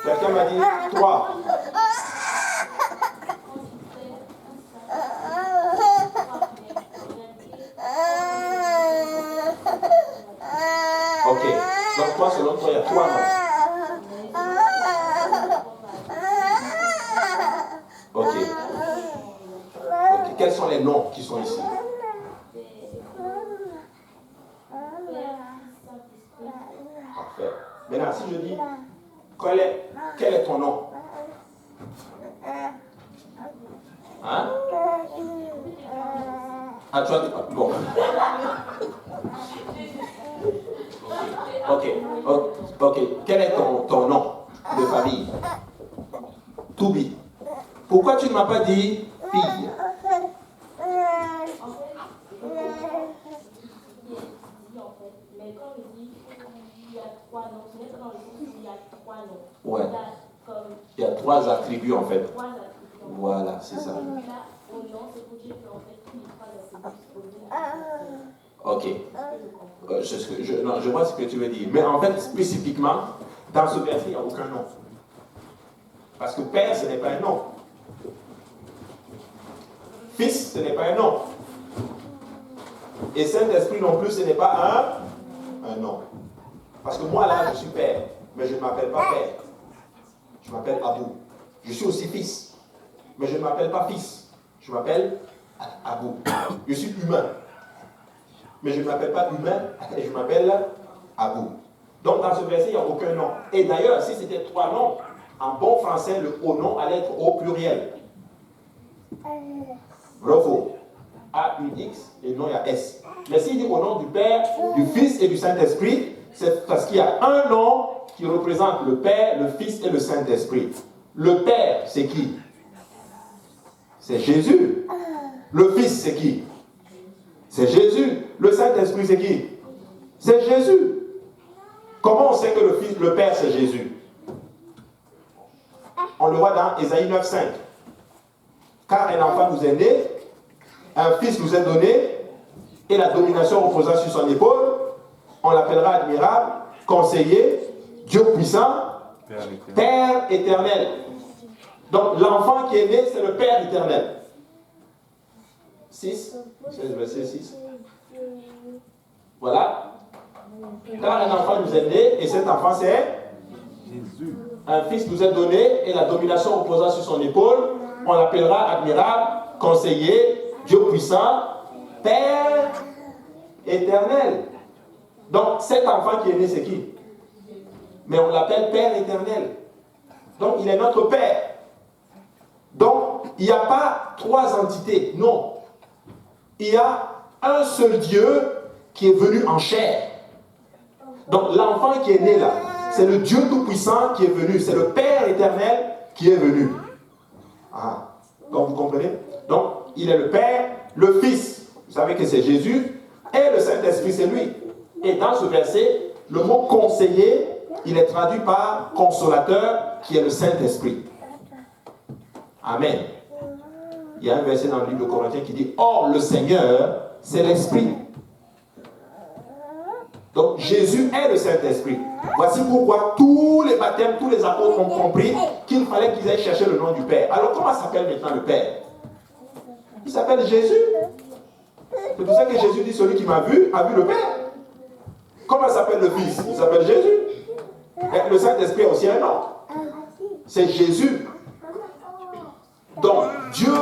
Quelqu'un m'a dit 3. Ok. Donc toi, selon toi, il y a 3 noms. Ok. Quels sont les noms qui sont ici? Parfait. Maintenant, si je dis, quel est ton nom? Hein? Ah, tu as dit, bon. Ok. Quel est ton nom de famille? Toubi. Pourquoi tu ne m'as pas dit fille? Mais quand il dit il y a 3 noms, ce n'est pas dans le sens où il y a 3 noms. Ouais. Il y a 3 attributs en fait. 3 attributs. Voilà, c'est ça. Là, au nom, c'est pour dire qu'en fait, tous les 3 attributs. Ok. Je vois ce que tu veux dire. Mais en fait, spécifiquement, dans ce verset, il n'y a aucun nom. Parce que Père, ce n'est pas un nom. Fils, ce n'est pas un nom. Et Saint-Esprit non plus, ce n'est pas un nom. Parce que moi, là, je suis Père, mais je ne m'appelle pas Père. Je m'appelle Abou. Je suis aussi fils, mais je ne m'appelle pas fils. Je m'appelle Abou. Je suis humain, mais je ne m'appelle pas humain, et je m'appelle Abou. Donc, dans ce verset, il n'y a aucun nom. Et d'ailleurs, si c'était 3 noms, en bon français, le haut nom allait être au pluriel. Vrai ou faux? A-U-X et non, il y a S. Mais s'il dit au nom du Père, du Fils et du Saint-Esprit, c'est parce qu'il y a un nom qui représente le Père, le Fils et le Saint-Esprit. Le Père, c'est qui? C'est Jésus. Le Fils, c'est qui? C'est Jésus. Le Saint-Esprit, c'est qui? C'est Jésus. Comment on sait que le Père, c'est Jésus? On le voit dans Ésaïe 9,5. Car un enfant nous est né, un fils nous est donné, et la domination reposera sur son épaule. On l'appellera admirable, conseiller, Dieu puissant, Père éternel. Donc l'enfant qui est né, c'est le Père éternel. 6, c'est le verset 6. Voilà. Car un enfant nous est né, et cet enfant c'est Jésus. Un fils nous est donné, et la domination reposera sur son épaule. On l'appellera admirable, conseiller, Dieu puissant, Père éternel. Donc cet enfant qui est né, c'est qui? Mais on l'appelle Père éternel. Donc il est notre Père. Donc il n'y a pas 3 entités, non. Il y a un seul Dieu qui est venu en chair. Donc l'enfant qui est né là, c'est le Dieu Tout-Puissant qui est venu. C'est le Père éternel qui est venu. Ah, donc vous comprenez? Donc il est le Père, le Fils, vous savez que c'est Jésus, et le Saint-Esprit, c'est lui. Et dans ce verset, le mot conseiller, il est traduit par consolateur, qui est le Saint-Esprit. Amen. Il y a un verset dans le livre de Corinthiens qui dit: or le Seigneur, c'est l'Esprit. Donc Jésus est le Saint-Esprit. Voici pourquoi tous les baptêmes, tous les apôtres ont compris qu'il fallait qu'ils aillent chercher le nom du Père. Alors comment s'appelle maintenant le Père? Il s'appelle Jésus. C'est pour ça que Jésus dit: celui qui m'a vu a vu le Père. Comment s'appelle le Fils? Il s'appelle Jésus. Et le Saint-Esprit a aussi un nom. C'est Jésus. Donc Dieu,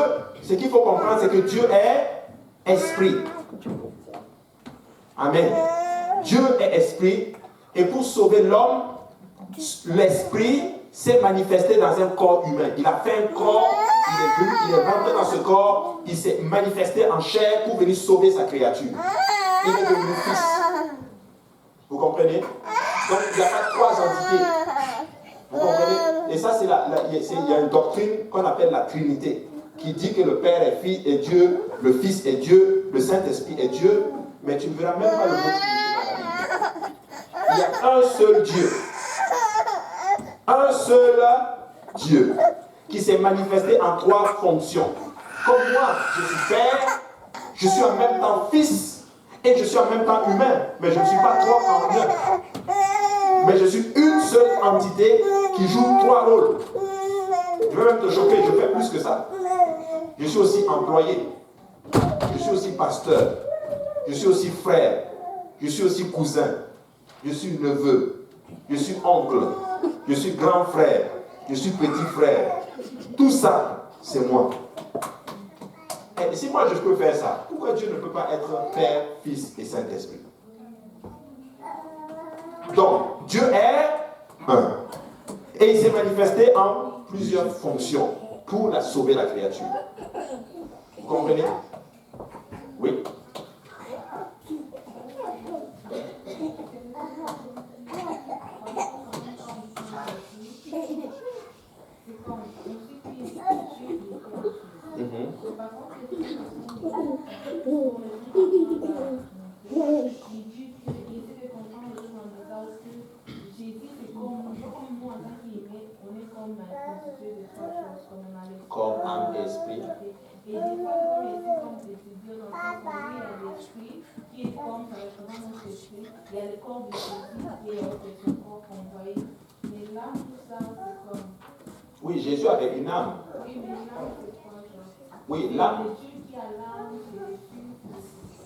ce qu'il faut comprendre, c'est que Dieu est esprit. Amen. Dieu est esprit, et pour sauver l'homme, l'esprit s'est manifesté dans un corps humain. Il a fait un corps, il est venu, il est rentré dans ce corps, il s'est manifesté en chair pour venir sauver sa créature. Il est devenu fils. Vous comprenez? Donc il n'y a pas 3 entités. Vous comprenez? Et ça, il y a une doctrine qu'on appelle la Trinité, qui dit que le Père est Fils et Dieu, le Fils est Dieu, le Saint-Esprit est Dieu, mais tu ne verras même pas le mot Trinité. Il y a un seul Dieu. Un seul Dieu qui s'est manifesté en 3 fonctions. Comme moi, je suis Père, je suis en même temps Fils et je suis en même temps humain. Mais je ne suis pas 3 en 1. Mais je suis une seule entité qui joue 3 rôles. Je vais même te choquer, je fais plus que ça. Je suis aussi employé. Je suis aussi pasteur. Je suis aussi frère. Je suis aussi cousin. Je suis neveu. Je suis oncle. Je suis grand frère. Je suis petit frère. Tout ça, c'est moi. Et si moi je peux faire ça, pourquoi Dieu ne peut pas être Père, Fils et Saint-Esprit? Donc, Dieu est un. Et il s'est manifesté en plusieurs fonctions pour sauver la créature. Vous comprenez? Oui. par contre, il essaie de comprendre le dans le sens que Jésus, c'est comme nous en tant qu'humains, on est comme constitué de trois choses, comme on a l'esprit. Corps, âme et esprit. Et des fois, comme il essaie comme de se dire dans le sens où il y a l'esprit qui est comme ça représente notre esprit, il y a le corps de Jésus qui est son corps qu'on voyait. Mais l'âme, tout ça, c'est comme. Oui, Jésus avait une âme. Oui, mais l'âme, c'est quoi, genre? Oui, l'âme. C'est Dieu qui a l'âme, c'est Jésus.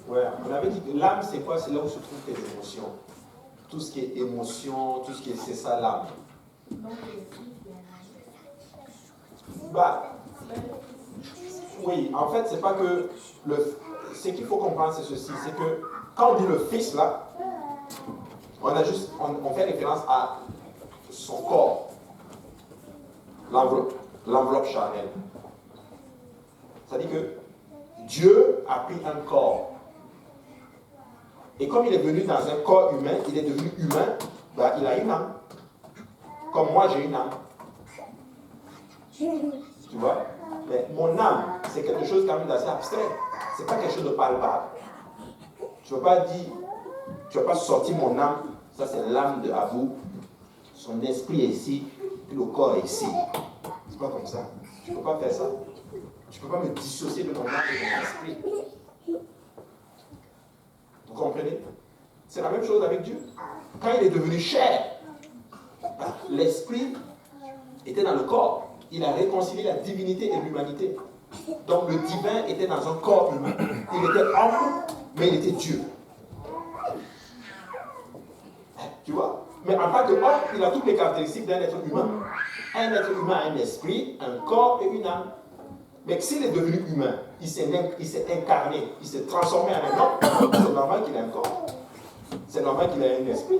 Ouais, on avait dit que l'âme, c'est quoi? C'est là où se trouvent tes émotions. Tout ce qui est émotion, tout ce qui est. C'est ça l'âme. Donc, l'esprit, c'est Bah. Oui, en fait, c'est pas que. Ce qu'il faut comprendre, c'est ceci. C'est que quand on dit le Fils, là, on fait référence à son corps. L'enveloppe charnelle. C'est-à-dire que Dieu a pris un corps. Et comme il est venu dans un corps humain, il est devenu humain, ben, il a une âme. Comme moi, j'ai une âme. Tu vois? Mais mon âme, c'est quelque chose quand même d'assez abstrait. C'est pas quelque chose de palpable. Tu ne vas pas sortir mon âme, ça c'est l'âme de Abou, son esprit est ici, puis le corps est ici. C'est pas comme ça. Tu ne peux pas faire ça. Tu ne peux pas me dissocier de mon âme et de mon esprit. Vous comprenez? C'est la même chose avec Dieu. Quand il est devenu chair, l'esprit était dans le corps. Il a réconcilié la divinité et l'humanité. Donc le divin était dans un corps humain. Il était homme, mais il était Dieu. Tu vois? Mais en tant qu'homme, il a toutes les caractéristiques d'un être humain. Un être humain a un esprit, un corps et une âme. Mais s'il est devenu humain, il s'est incarné, il s'est transformé en un homme, c'est normal qu'il ait un corps. C'est normal qu'il ait un esprit.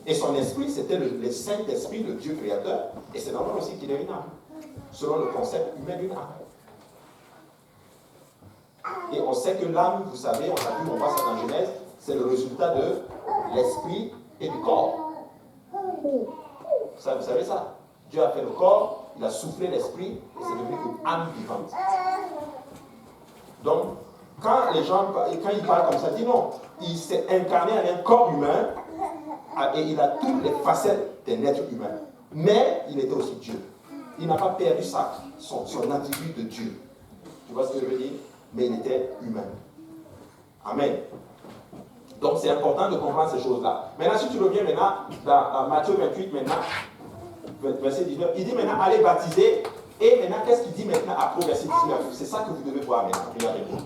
Et son esprit, c'était le Saint-Esprit, le Dieu créateur. Et c'est normal aussi qu'il ait une âme. Selon le concept humain d'une âme. Et on sait que l'âme, vous savez, on a vu, on voit ça dans Genèse, c'est le résultat de l'esprit et du corps. Ça, vous savez ça? Dieu a fait le corps, il a soufflé l'esprit, et c'est devenu une âme vivante. Donc, quand ils parlent comme ça, dis non, il s'est incarné en un corps humain, et il a toutes les facettes d'un être humain. Mais il était aussi Dieu. Il n'a pas perdu son attribut de Dieu. Tu vois ce que je veux dire? Mais il était humain. Amen. Donc c'est important de comprendre ces choses-là. Maintenant, si tu reviens maintenant dans Matthieu 28, maintenant, verset 19, il dit maintenant allez baptiser. Et maintenant, qu'est-ce qu'il dit maintenant après verset 19? C'est ça que vous devez voir maintenant. Regardez-moi.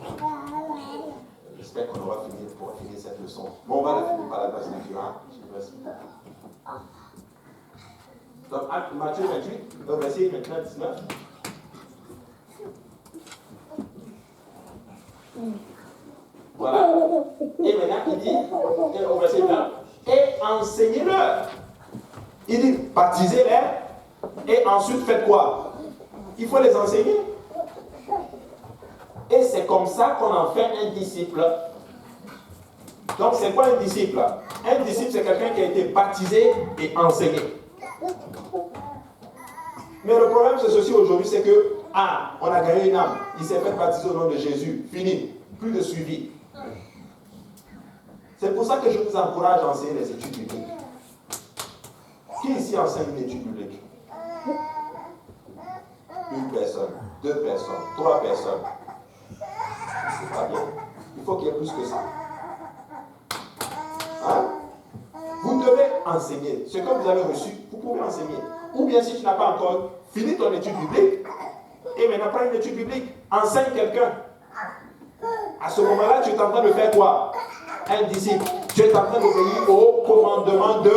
J'espère qu'on aura fini pour finir cette leçon. Bon, on va la finir par la base du Coran. Donc, Matthieu 28, verset maintenant 19. Voilà. Et maintenant, il dit, au verset 20, et enseignez-leur. Il dit, baptisez-les, et ensuite faites quoi? Il faut les enseigner. Et c'est comme ça qu'on en fait un disciple. Donc, c'est quoi un disciple? Un disciple, c'est quelqu'un qui a été baptisé et enseigné. Mais le problème, c'est ceci aujourd'hui, c'est que, on a gagné une âme. Il s'est fait baptiser au nom de Jésus. Fini. Plus de suivi. C'est pour ça que je vous encourage à enseigner les études bibliques. Qui ici enseigne une étude biblique? Une personne, deux personnes, trois personnes. C'est pas bien. Il faut qu'il y ait plus que ça. Hein? Vous devez enseigner. Ce que vous avez reçu, vous pouvez enseigner. Ou bien si tu n'as pas encore fini ton étude biblique, et maintenant prends une étude biblique, enseigne quelqu'un. À ce moment-là, tu es en train de faire quoi? Un disciple. Tu es en train d'obéir au commandement de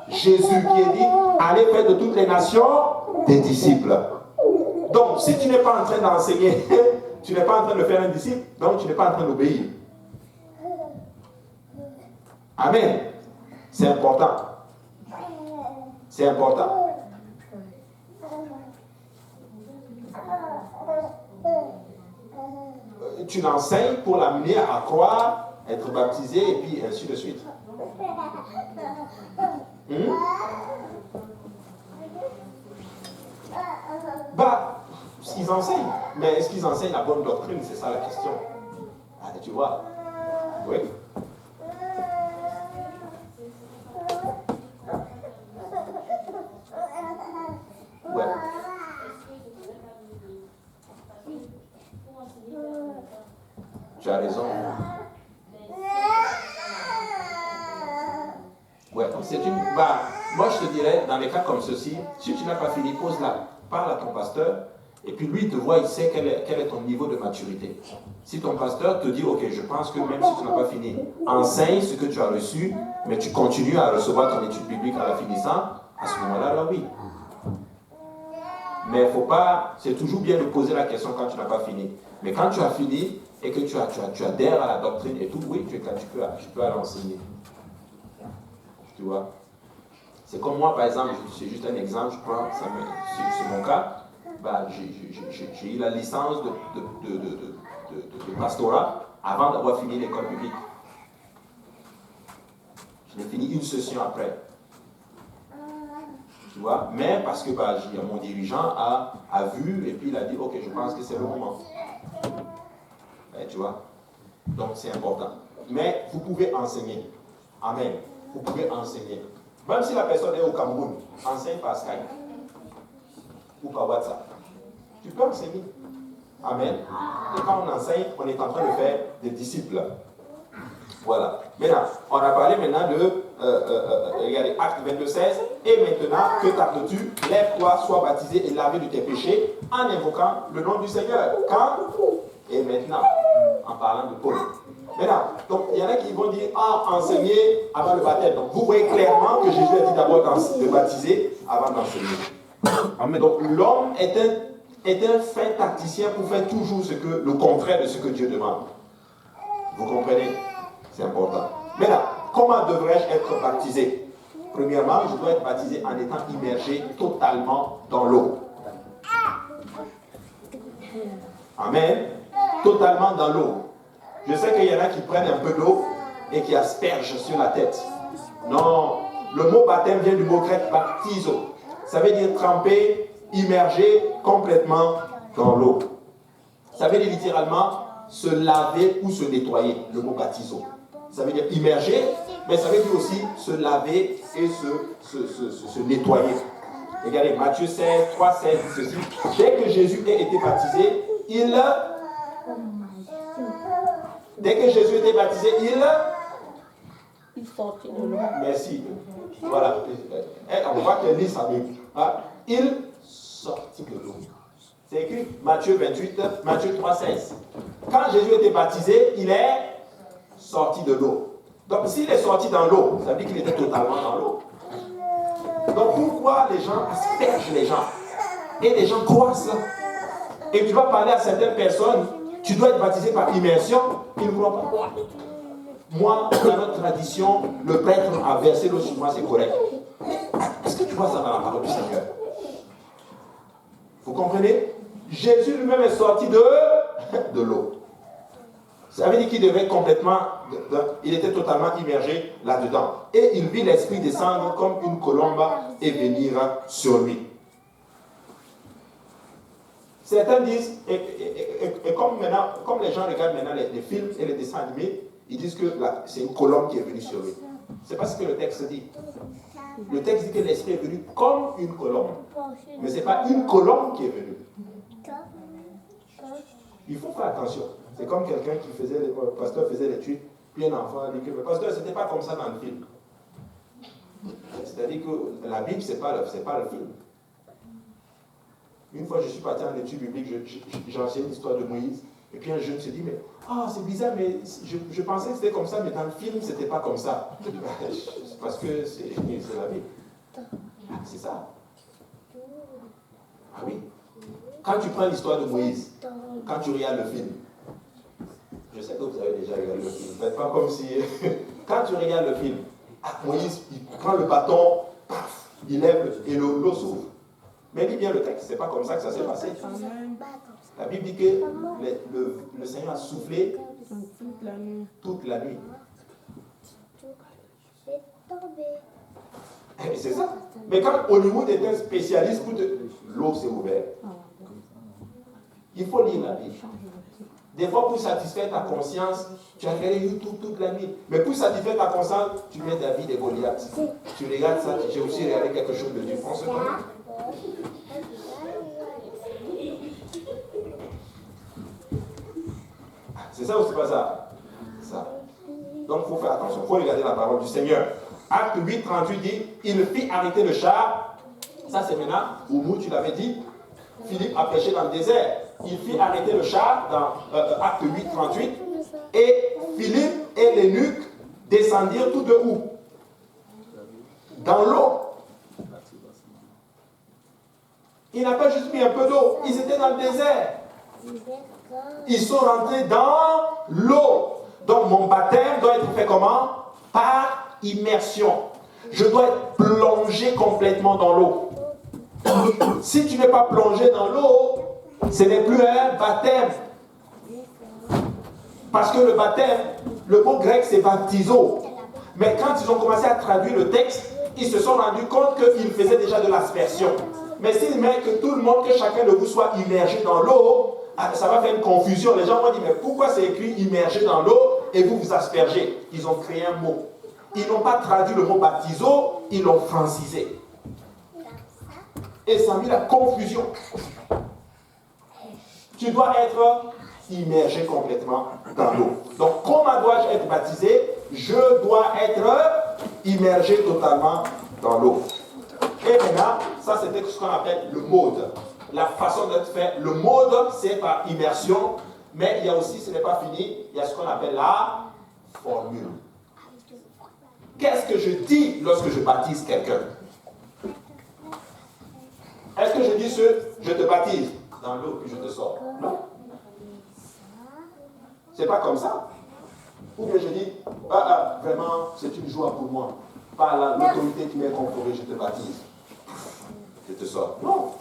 Jésus qui est dit, allez faire de toutes les nations des disciples. Donc, si tu n'es pas en train d'enseigner, tu n'es pas en train de faire un disciple, donc tu n'es pas en train d'obéir. Amen. C'est important. C'est important. Tu l'enseignes pour l'amener à croire, être baptisé et puis ainsi de suite. ils enseignent. Mais est-ce qu'ils enseignent la bonne doctrine? C'est ça la question. Ah, tu vois? Oui. Ouais. Tu as raison. Ouais, c'est une. Moi, je te dirais, dans les cas comme ceci, si tu n'as pas fini, pose-la. Parle à ton pasteur, et puis lui, il te voit, il sait quel est ton niveau de maturité. Si ton pasteur te dit, ok, je pense que même si tu n'as pas fini, enseigne ce que tu as reçu, mais tu continues à recevoir ton étude biblique en la finissant, à ce moment-là, alors oui. Mais il ne faut pas, c'est toujours bien de poser la question quand tu n'as pas fini. Mais quand tu as fini et que tu adhères à la doctrine et tout, oui, tu peux l'enseigner. Tu vois? C'est comme moi, par exemple, c'est juste un exemple, je prends, c'est mon cas, j'ai eu la licence de pastorat avant d'avoir fini l'école publique. Je l'ai fini une session après. Tu vois? Mais parce que mon dirigeant a vu et puis il a dit, ok, je pense que c'est le moment. Tu vois? Donc c'est important. Mais vous pouvez enseigner. Amen. Vous pouvez enseigner. Même si la personne est au Cameroun, enseigne par Skype ou par WhatsApp. Tu peux enseigner. Amen. Et quand on enseigne, on est en train de faire des disciples. Voilà. Maintenant, on a parlé maintenant de regardez, Acte 22:16. Et maintenant, que t'attends-tu? Lève-toi, sois baptisé et lavé de tes péchés en invoquant le nom du Seigneur. Quand? Et maintenant, en parlant de Paul. Maintenant, donc il y en a qui vont dire, enseigner avant le baptême. Donc vous voyez clairement que Jésus a dit d'abord de baptiser avant d'enseigner. Amen. Donc l'homme est un fin tacticien pour faire toujours le contraire de ce que Dieu demande. Vous comprenez? C'est important. Maintenant, comment devrais-je être baptisé? Premièrement, je dois être baptisé en étant immergé totalement dans l'eau. Amen. Totalement dans l'eau. Je sais qu'il y en a qui prennent un peu d'eau et qui aspergent sur la tête. Non, le mot baptême vient du mot grec baptizo. Ça veut dire tremper, immerger complètement dans l'eau. Ça veut dire littéralement se laver ou se nettoyer, le mot baptizo. Ça veut dire immerger, mais ça veut dire aussi se laver et se nettoyer. Regardez, Matthieu 16, 3, 16, ceci. Dès que Jésus ait été baptisé, il sortit de l'eau. Merci. Voilà. On voit qu'elle lit sa Bible. Il sortit de l'eau. C'est écrit Matthieu 3, 16. Quand Jésus était baptisé, il est sorti de l'eau. Donc s'il est sorti dans l'eau, ça veut dire qu'il était totalement dans l'eau. Donc pourquoi les gens aspergent les gens? Et les gens croient ça. Et tu vas parler à certaines personnes, tu dois être baptisé par immersion, ils ne croient pas. Moi, dans notre tradition, le prêtre a versé l'eau sur moi, c'est correct. Est-ce que tu vois ça dans la parole du Seigneur? Vous comprenez? Jésus lui-même est sorti de l'eau. Ça veut dire qu'il devait complètement, il était totalement immergé là-dedans. Et il vit l'Esprit descendre comme une colombe et venir sur lui. Certains disent, et comme les gens regardent maintenant les films et les dessins animés, ils disent que c'est une colombe qui est venue sur lui. C'est pas ce que le texte dit. Le texte dit que l'Esprit est venu comme une colombe. Mais ce n'est pas une colombe qui est venue. Il faut faire attention. C'est comme quelqu'un le pasteur faisait l'étude, puis un enfant a dit que le pasteur, ce n'était pas comme ça dans le film. C'est-à-dire que la Bible, ce n'est pas le film. Une fois, je suis parti en étude biblique, j'ai enseigné l'histoire de Moïse, et puis un jeune se dit, mais c'est bizarre, mais je pensais que c'était comme ça, mais dans le film, ce n'était pas comme ça. C'est parce que c'est la Bible. C'est ça. Ah oui. Quand tu prends l'histoire de Moïse, quand tu regardes le film, je sais que vous avez déjà regardé le film, faites pas comme si... Quand tu regardes le film, Moïse, il prend le bâton, paf, il lève et l'eau s'ouvre. Mais lis bien le texte, c'est pas comme ça que ça s'est passé. La Bible dit que le Seigneur a soufflé toute la nuit. C'est ça. Mais quand Hollywood est un spécialiste, l'eau s'est ouverte. Il faut lire la Bible. Des fois, pour satisfaire ta conscience, tu as regardé YouTube toute la nuit. Mais pour satisfaire ta conscience, tu mets David et Goliath. Tu regardes ça, j'ai aussi regardé quelque chose de Dieu. On se connaît. C'est ça ou c'est pas ça? Ça. Donc, il faut faire attention. Il faut regarder la parole du Seigneur. Acte 8, 38 dit, il fit arrêter le char. Ça, c'est maintenant, Oumou, tu l'avais dit. Philippe a prêché dans le désert. Il fit arrêter le char dans Acte 8, 38. Et Philippe et l'eunuque descendirent tous deux où? Dans l'eau. Il n'a pas juste mis un peu d'eau. Ils étaient dans le désert. Ils sont rentrés dans l'eau. Donc mon baptême doit être fait comment? Par immersion. Je dois être plongé complètement dans l'eau. Si tu n'es pas plongé dans l'eau, ce n'est plus un baptême. Parce que le baptême, le mot grec c'est baptizo. Mais quand ils ont commencé à traduire le texte, ils se sont rendus compte qu'ils faisaient déjà de l'aspersion. Mais s'ils mettent que tout le monde, que chacun de vous soit immergé dans l'eau, ça va faire une confusion. Les gens vont dire, mais pourquoi c'est écrit immergé dans l'eau et vous vous aspergez? Ils ont créé un mot. Ils n'ont pas traduit le mot baptizo, ils l'ont francisé. Et ça a mis la confusion. Tu dois être immergé complètement dans l'eau. Donc, comment dois-je être baptisé? Je dois être immergé totalement dans l'eau. Et maintenant, ça c'était ce qu'on appelle le mode. La façon d'être fait. Le mode, c'est par immersion. Mais il y a aussi, ce n'est pas fini, il y a ce qu'on appelle la formule. Qu'est-ce que je dis lorsque je baptise quelqu'un? Est-ce que je dis je te baptise dans l'eau puis je te sors? Non. C'est pas comme ça. Ou bien je dis, vraiment, c'est une joie pour moi. Par l'autorité qui m'est conférée, je te baptise. Je te sors. Non.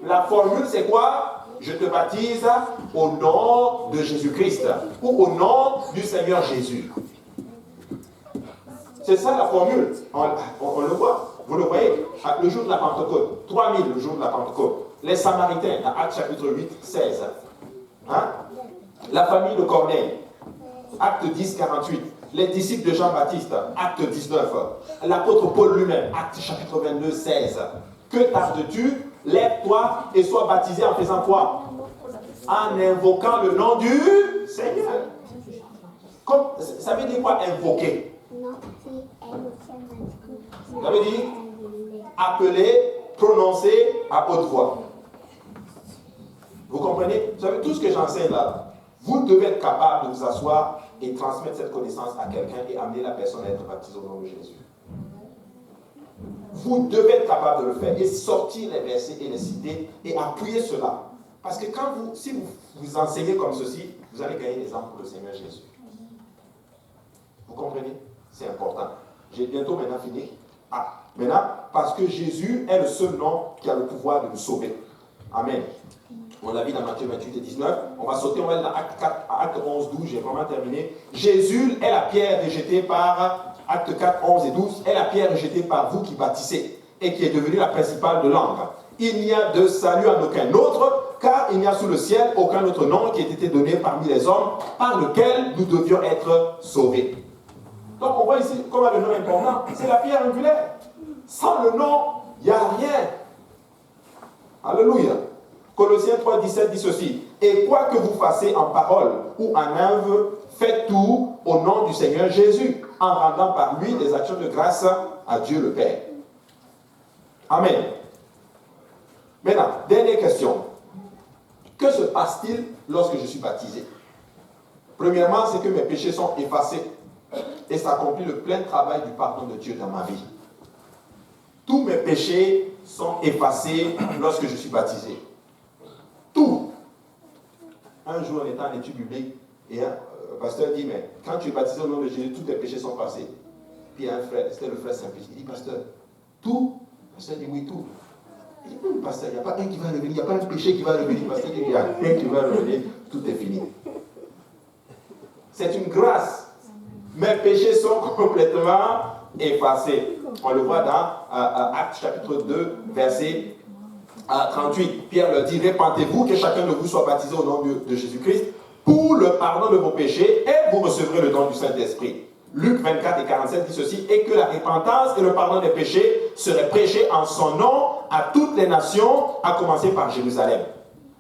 La formule, c'est quoi? Je te baptise au nom de Jésus-Christ ou au nom du Seigneur Jésus. C'est ça la formule. On le voit. Vous le voyez, le jour de la Pentecôte, 3000 le jour de la Pentecôte. Les Samaritains, dans Acte chapitre 8, 16. Hein? La famille de Corneille, Acte 10, 48. Les disciples de Jean-Baptiste, Acte 19. L'apôtre Paul lui-même, Acte chapitre 22, 16. Que tardes-tu? Lève-toi et sois baptisé en faisant quoi? En invoquant le nom du Seigneur. Ça veut dire quoi invoquer? Ça veut dire appeler, prononcer à haute voix. Vous comprenez? Vous savez, tout ce que j'enseigne là, vous devez être capable de vous asseoir et transmettre cette connaissance à quelqu'un et amener la personne à être baptisée au nom de Jésus. Vous devez être capable de le faire et sortir les versets et les citer et appuyer cela. Parce que si vous enseignez comme ceci, vous allez gagner des âmes pour le Seigneur Jésus. Vous comprenez? C'est important. J'ai bientôt maintenant fini. Maintenant, parce que Jésus est le seul nom qui a le pouvoir de nous sauver. Amen. On l'a vu dans Matthieu 28 et 19. On va sauter, on va aller dans Acte 11, 12. J'ai vraiment terminé. Jésus est la pierre rejetée par Acte 4, 11 et 12. Est la pierre rejetée par vous qui bâtissez et qui est devenue la principale de l'angle. Il n'y a de salut en aucun autre, car il n'y a sous le ciel aucun autre nom qui ait été donné parmi les hommes par lequel nous devions être sauvés. Donc on voit ici comment le nom est important. C'est la pierre angulaire. Sans le nom, il n'y a rien. Alléluia. Colossiens 3, 17 dit ceci. Et quoi que vous fassiez en parole ou en œuvre, faites tout au nom du Seigneur Jésus, en rendant par lui des actions de grâce à Dieu le Père. Amen. Maintenant, dernière question. Que se passe-t-il lorsque je suis baptisé? Premièrement, c'est que mes péchés sont effacés et s'accomplit le plein travail du pardon de Dieu dans ma vie. Tous mes péchés sont effacés lorsque je suis baptisé. Tout. Un jour, on était en étude biblique et un pasteur dit, mais quand tu es baptisé au nom de Jésus, tous tes péchés sont passés. Puis un frère, c'était le frère Simplice, il dit, pasteur, tout? Le pasteur dit, oui, tout. Il dit, oui, pasteur, il n'y a pas un qui va revenir, il n'y a pas un péché qui va revenir. Le pasteur dit, il y a un qui va revenir, tout est fini. C'est une grâce. Mes péchés sont complètement effacés. On le voit dans Acte chapitre 2, verset à 38, Pierre leur dit, répentez-vous, que chacun de vous soit baptisé au nom de Jésus-Christ pour le pardon de vos péchés et vous recevrez le don du Saint-Esprit. Luc 24 et 47 dit ceci, et que la repentance et le pardon des péchés seraient prêchés en son nom à toutes les nations, à commencer par Jérusalem.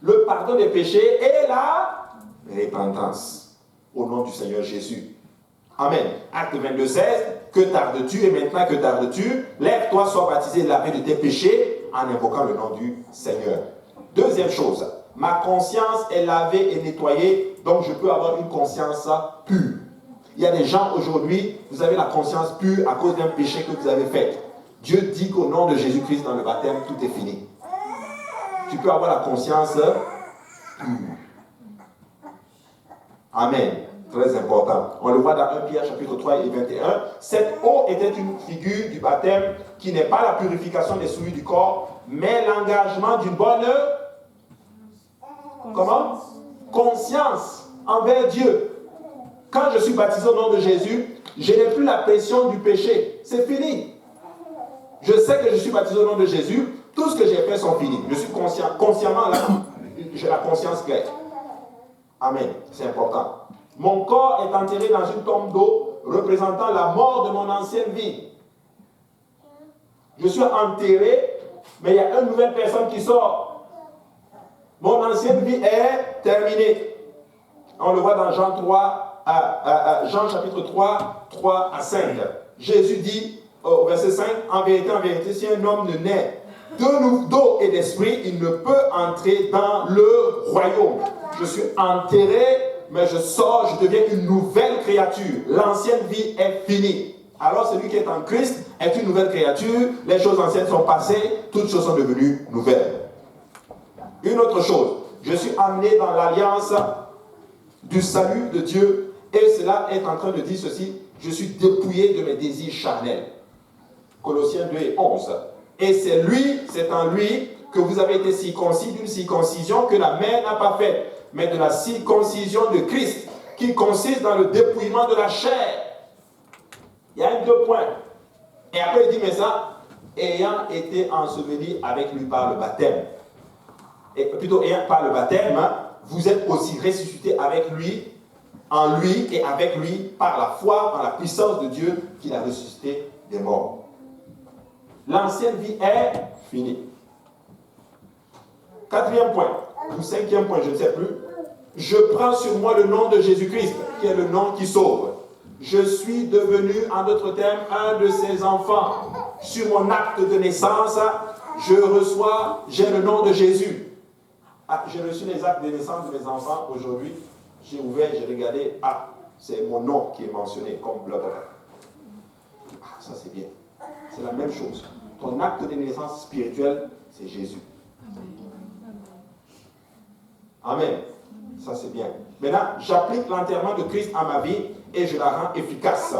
Le pardon des péchés et la repentance au nom du Seigneur Jésus. Amen. Acte 22, 16, que tardes-tu et maintenant que tardes-tu, lève-toi, sois baptisé et lavé de tes péchés en invoquant le nom du Seigneur. Deuxième chose, ma conscience est lavée et nettoyée, donc je peux avoir une conscience pure. Il y a des gens aujourd'hui, vous avez la conscience pure à cause d'un péché que vous avez fait. Dieu dit qu'au nom de Jésus-Christ dans le baptême, tout est fini. Tu peux avoir la conscience pure. Amen. Très important. On le voit dans 1 Pierre chapitre 3 et 21. Cette eau était une figure du baptême qui n'est pas la purification des souillures du corps, mais l'engagement d'une bonne conscience envers Dieu. Quand je suis baptisé au nom de Jésus, je n'ai plus la pression du péché. C'est fini. Je sais que je suis baptisé au nom de Jésus. Tout ce que j'ai fait sont finis. Je suis consciemment là. J'ai la conscience claire. Amen. C'est important. Mon corps est enterré dans une tombe d'eau représentant la mort de mon ancienne vie. Je suis enterré, mais il y a une nouvelle personne qui sort. Mon ancienne vie est terminée. On le voit dans Jean 3, Jean chapitre 3, 3 à 5. Jésus dit au verset 5, en vérité, si un homme ne naît d'eau et d'esprit, il ne peut entrer dans le royaume. Je suis enterré, mais je sors, je deviens une nouvelle créature. L'ancienne vie est finie. Alors celui qui est en Christ est une nouvelle créature. Les choses anciennes sont passées, toutes choses sont devenues nouvelles. Une autre chose, je suis amené dans l'alliance du salut de Dieu, et cela est en train de dire ceci, je suis dépouillé de mes désirs charnels. Colossiens 2 et 11. Et c'est en lui que vous avez été circoncis d'une circoncision que la main n'a pas faite, mais de la circoncision de Christ, qui consiste dans le dépouillement de la chair. Il y a deux points. Et après il dit, mais ça, ayant été enseveli avec lui par le baptême, et plutôt ayant par le baptême, vous êtes aussi ressuscités avec lui, en lui et avec lui, par la foi, en la puissance de Dieu qui l'a ressuscité des morts. L'ancienne vie est finie. Quatrième point, ou cinquième point, je ne sais plus. Je prends sur moi le nom de Jésus-Christ, qui est le nom qui sauve. Je suis devenu, en d'autres termes, un de ses enfants. Sur mon acte de naissance, j'ai le nom de Jésus. J'ai reçu les actes de naissance de mes enfants aujourd'hui. J'ai ouvert, j'ai regardé. C'est mon nom qui est mentionné comme bloc. Ça c'est bien. C'est la même chose. Ton acte de naissance spirituelle, c'est Jésus. Amen. Ça c'est bien. Maintenant, j'applique l'enterrement de Christ à ma vie et je la rends efficace.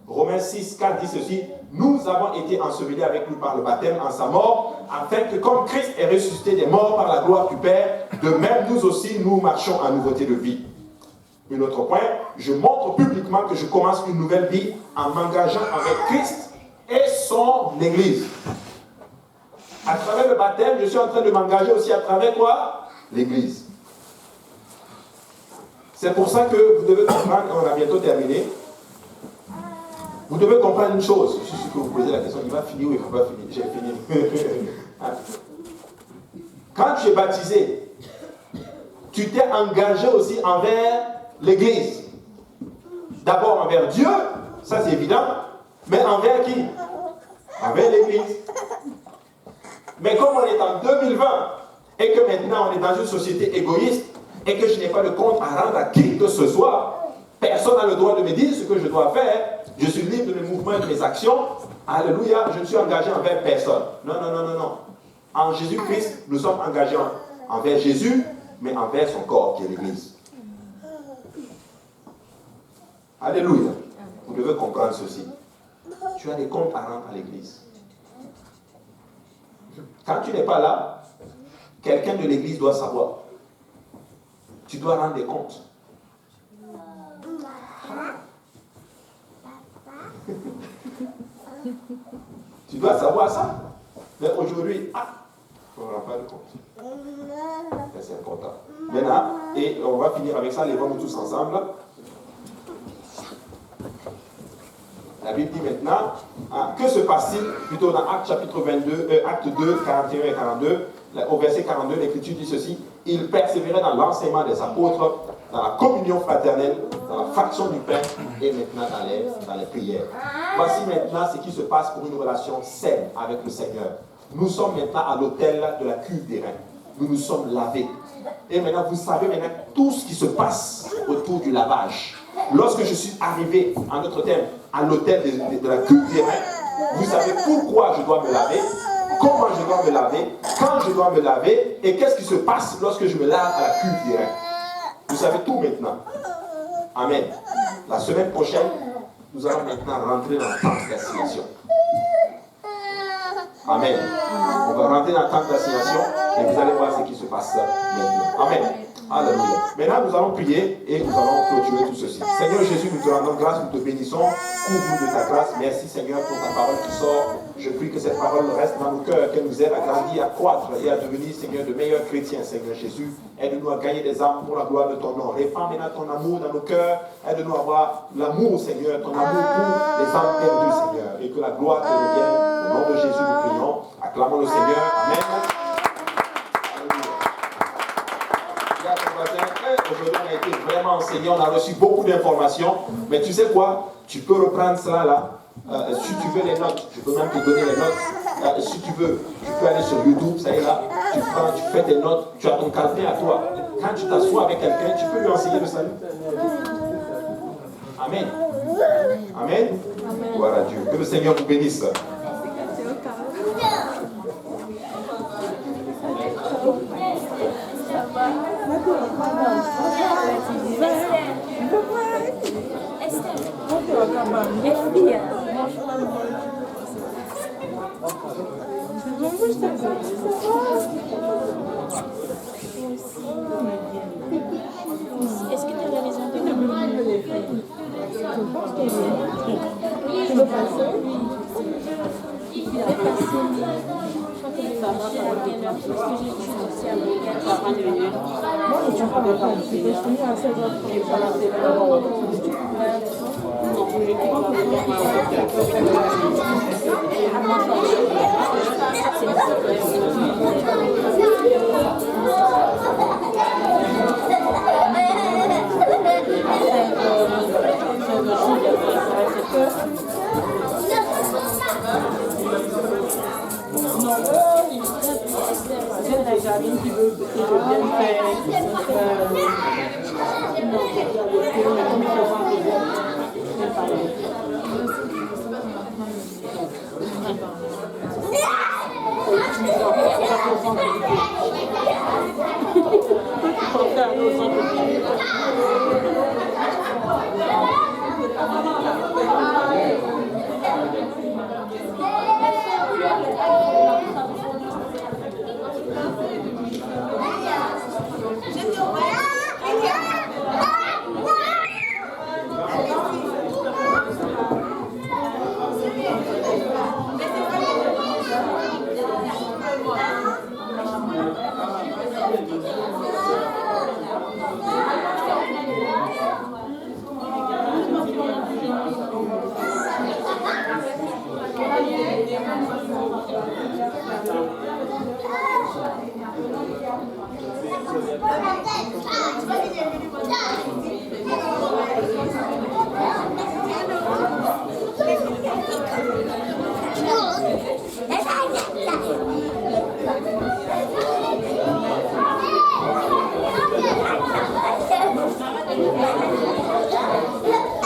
Romains 6, 4 dit ceci. Nous avons été ensevelis avec lui par le baptême en sa mort, afin que comme Christ est ressuscité des morts par la gloire du Père, de même nous aussi nous marchons en nouveauté de vie. Un autre point, je montre publiquement que je commence une nouvelle vie en m'engageant avec Christ et son Église. À travers le baptême, je suis en train de m'engager aussi à travers quoi? L'Église. C'est pour ça que vous devez comprendre, on a bientôt terminé, vous devez comprendre une chose. Je suis sûr que vous posez la question, il va finir ou il ne va pas finir? J'ai fini. Quand tu es baptisé, tu t'es engagé aussi envers l'Église. D'abord envers Dieu, ça c'est évident, mais envers qui? Envers l'Église. Mais comme on est en 2020 et que maintenant on est dans une société égoïste et que je n'ai pas de compte à rendre à qui que ce soit, personne n'a le droit de me dire ce que je dois faire. Je suis libre de mes mouvements et de mes actions. Alléluia, je ne suis engagé envers personne. Non. En Jésus-Christ, nous sommes engagés envers Jésus, mais envers son corps qui est l'Église. Alléluia. Vous devez comprendre ceci. Tu as des comptes à rendre à l'Église. Quand tu n'es pas là, quelqu'un de l'Église doit savoir. Tu dois rendre des comptes. Tu dois savoir ça. Mais aujourd'hui, On ne rend pas compte. C'est important. Maintenant, et on va finir avec ça, lèvons-nous tous ensemble. La Bible dit maintenant, que se passe-t-il plutôt dans Actes chapitre 22, Acte 2, 41 et 42, au verset 42, l'Écriture dit ceci: il persévérait dans l'enseignement des apôtres, dans la communion fraternelle, dans la fraction du pain et maintenant dans les prières. Voici maintenant ce qui se passe pour une relation saine avec le Seigneur. Nous sommes maintenant à l'autel de la cuve des reins. Nous nous sommes lavés. Et maintenant, vous savez maintenant tout ce qui se passe autour du lavage. Lorsque je suis arrivé, en notre thème, à l'autel de la cuve des reins, vous savez pourquoi je dois me laver, comment je dois me laver, quand je dois me laver, et qu'est-ce qui se passe lorsque je me lave à la cuve des reins. Vous savez tout maintenant. Amen. La semaine prochaine, nous allons maintenant rentrer dans le temps d'assignation. Amen. On va rentrer dans le temps d'assignation et vous allez voir ce qui se passe maintenant. Amen. Alléluia. Maintenant, nous allons prier et nous allons clôturer tout ceci. Seigneur Jésus, nous te rendons grâce, nous te bénissons. Couvre-nous de ta grâce. Merci Seigneur pour ta parole qui sort. Je prie que cette parole reste dans nos cœurs, qu'elle nous aide à grandir, à croître et à devenir, Seigneur, de meilleurs chrétiens, Seigneur Jésus. Aide-nous à gagner des âmes pour la gloire de ton nom. Répands maintenant ton amour dans nos cœurs. Aide-nous à avoir l'amour, Seigneur, ton amour pour les âmes perdues, Seigneur. Et que la gloire te revienne. Au nom de Jésus, nous prions. Acclamons le Seigneur. Amen. Aujourd'hui, on a été vraiment enseigné, on a reçu beaucoup d'informations. Mais tu sais quoi? Tu peux reprendre cela là. Si tu veux les notes, je peux même te donner les notes. Si tu veux, tu peux aller sur YouTube, ça y est là. Tu prends, tu fais tes notes, tu as ton calepin à toi. Quand tu t'assois avec quelqu'un, tu peux lui enseigner le salut. Amen. Amen. Gloire à Dieu. Que le Seigneur vous bénisse. Est-ce que tu as la maison de Tu veux passer? Je vais passer, je crois que je vais passer à quelle heure? Parce que j'ai dû aussi à Brigade avant de venir. Moi, je ne suis pas d'accord. Tu peux finir à 16h30. Qui veut que je vienne faire Yeah.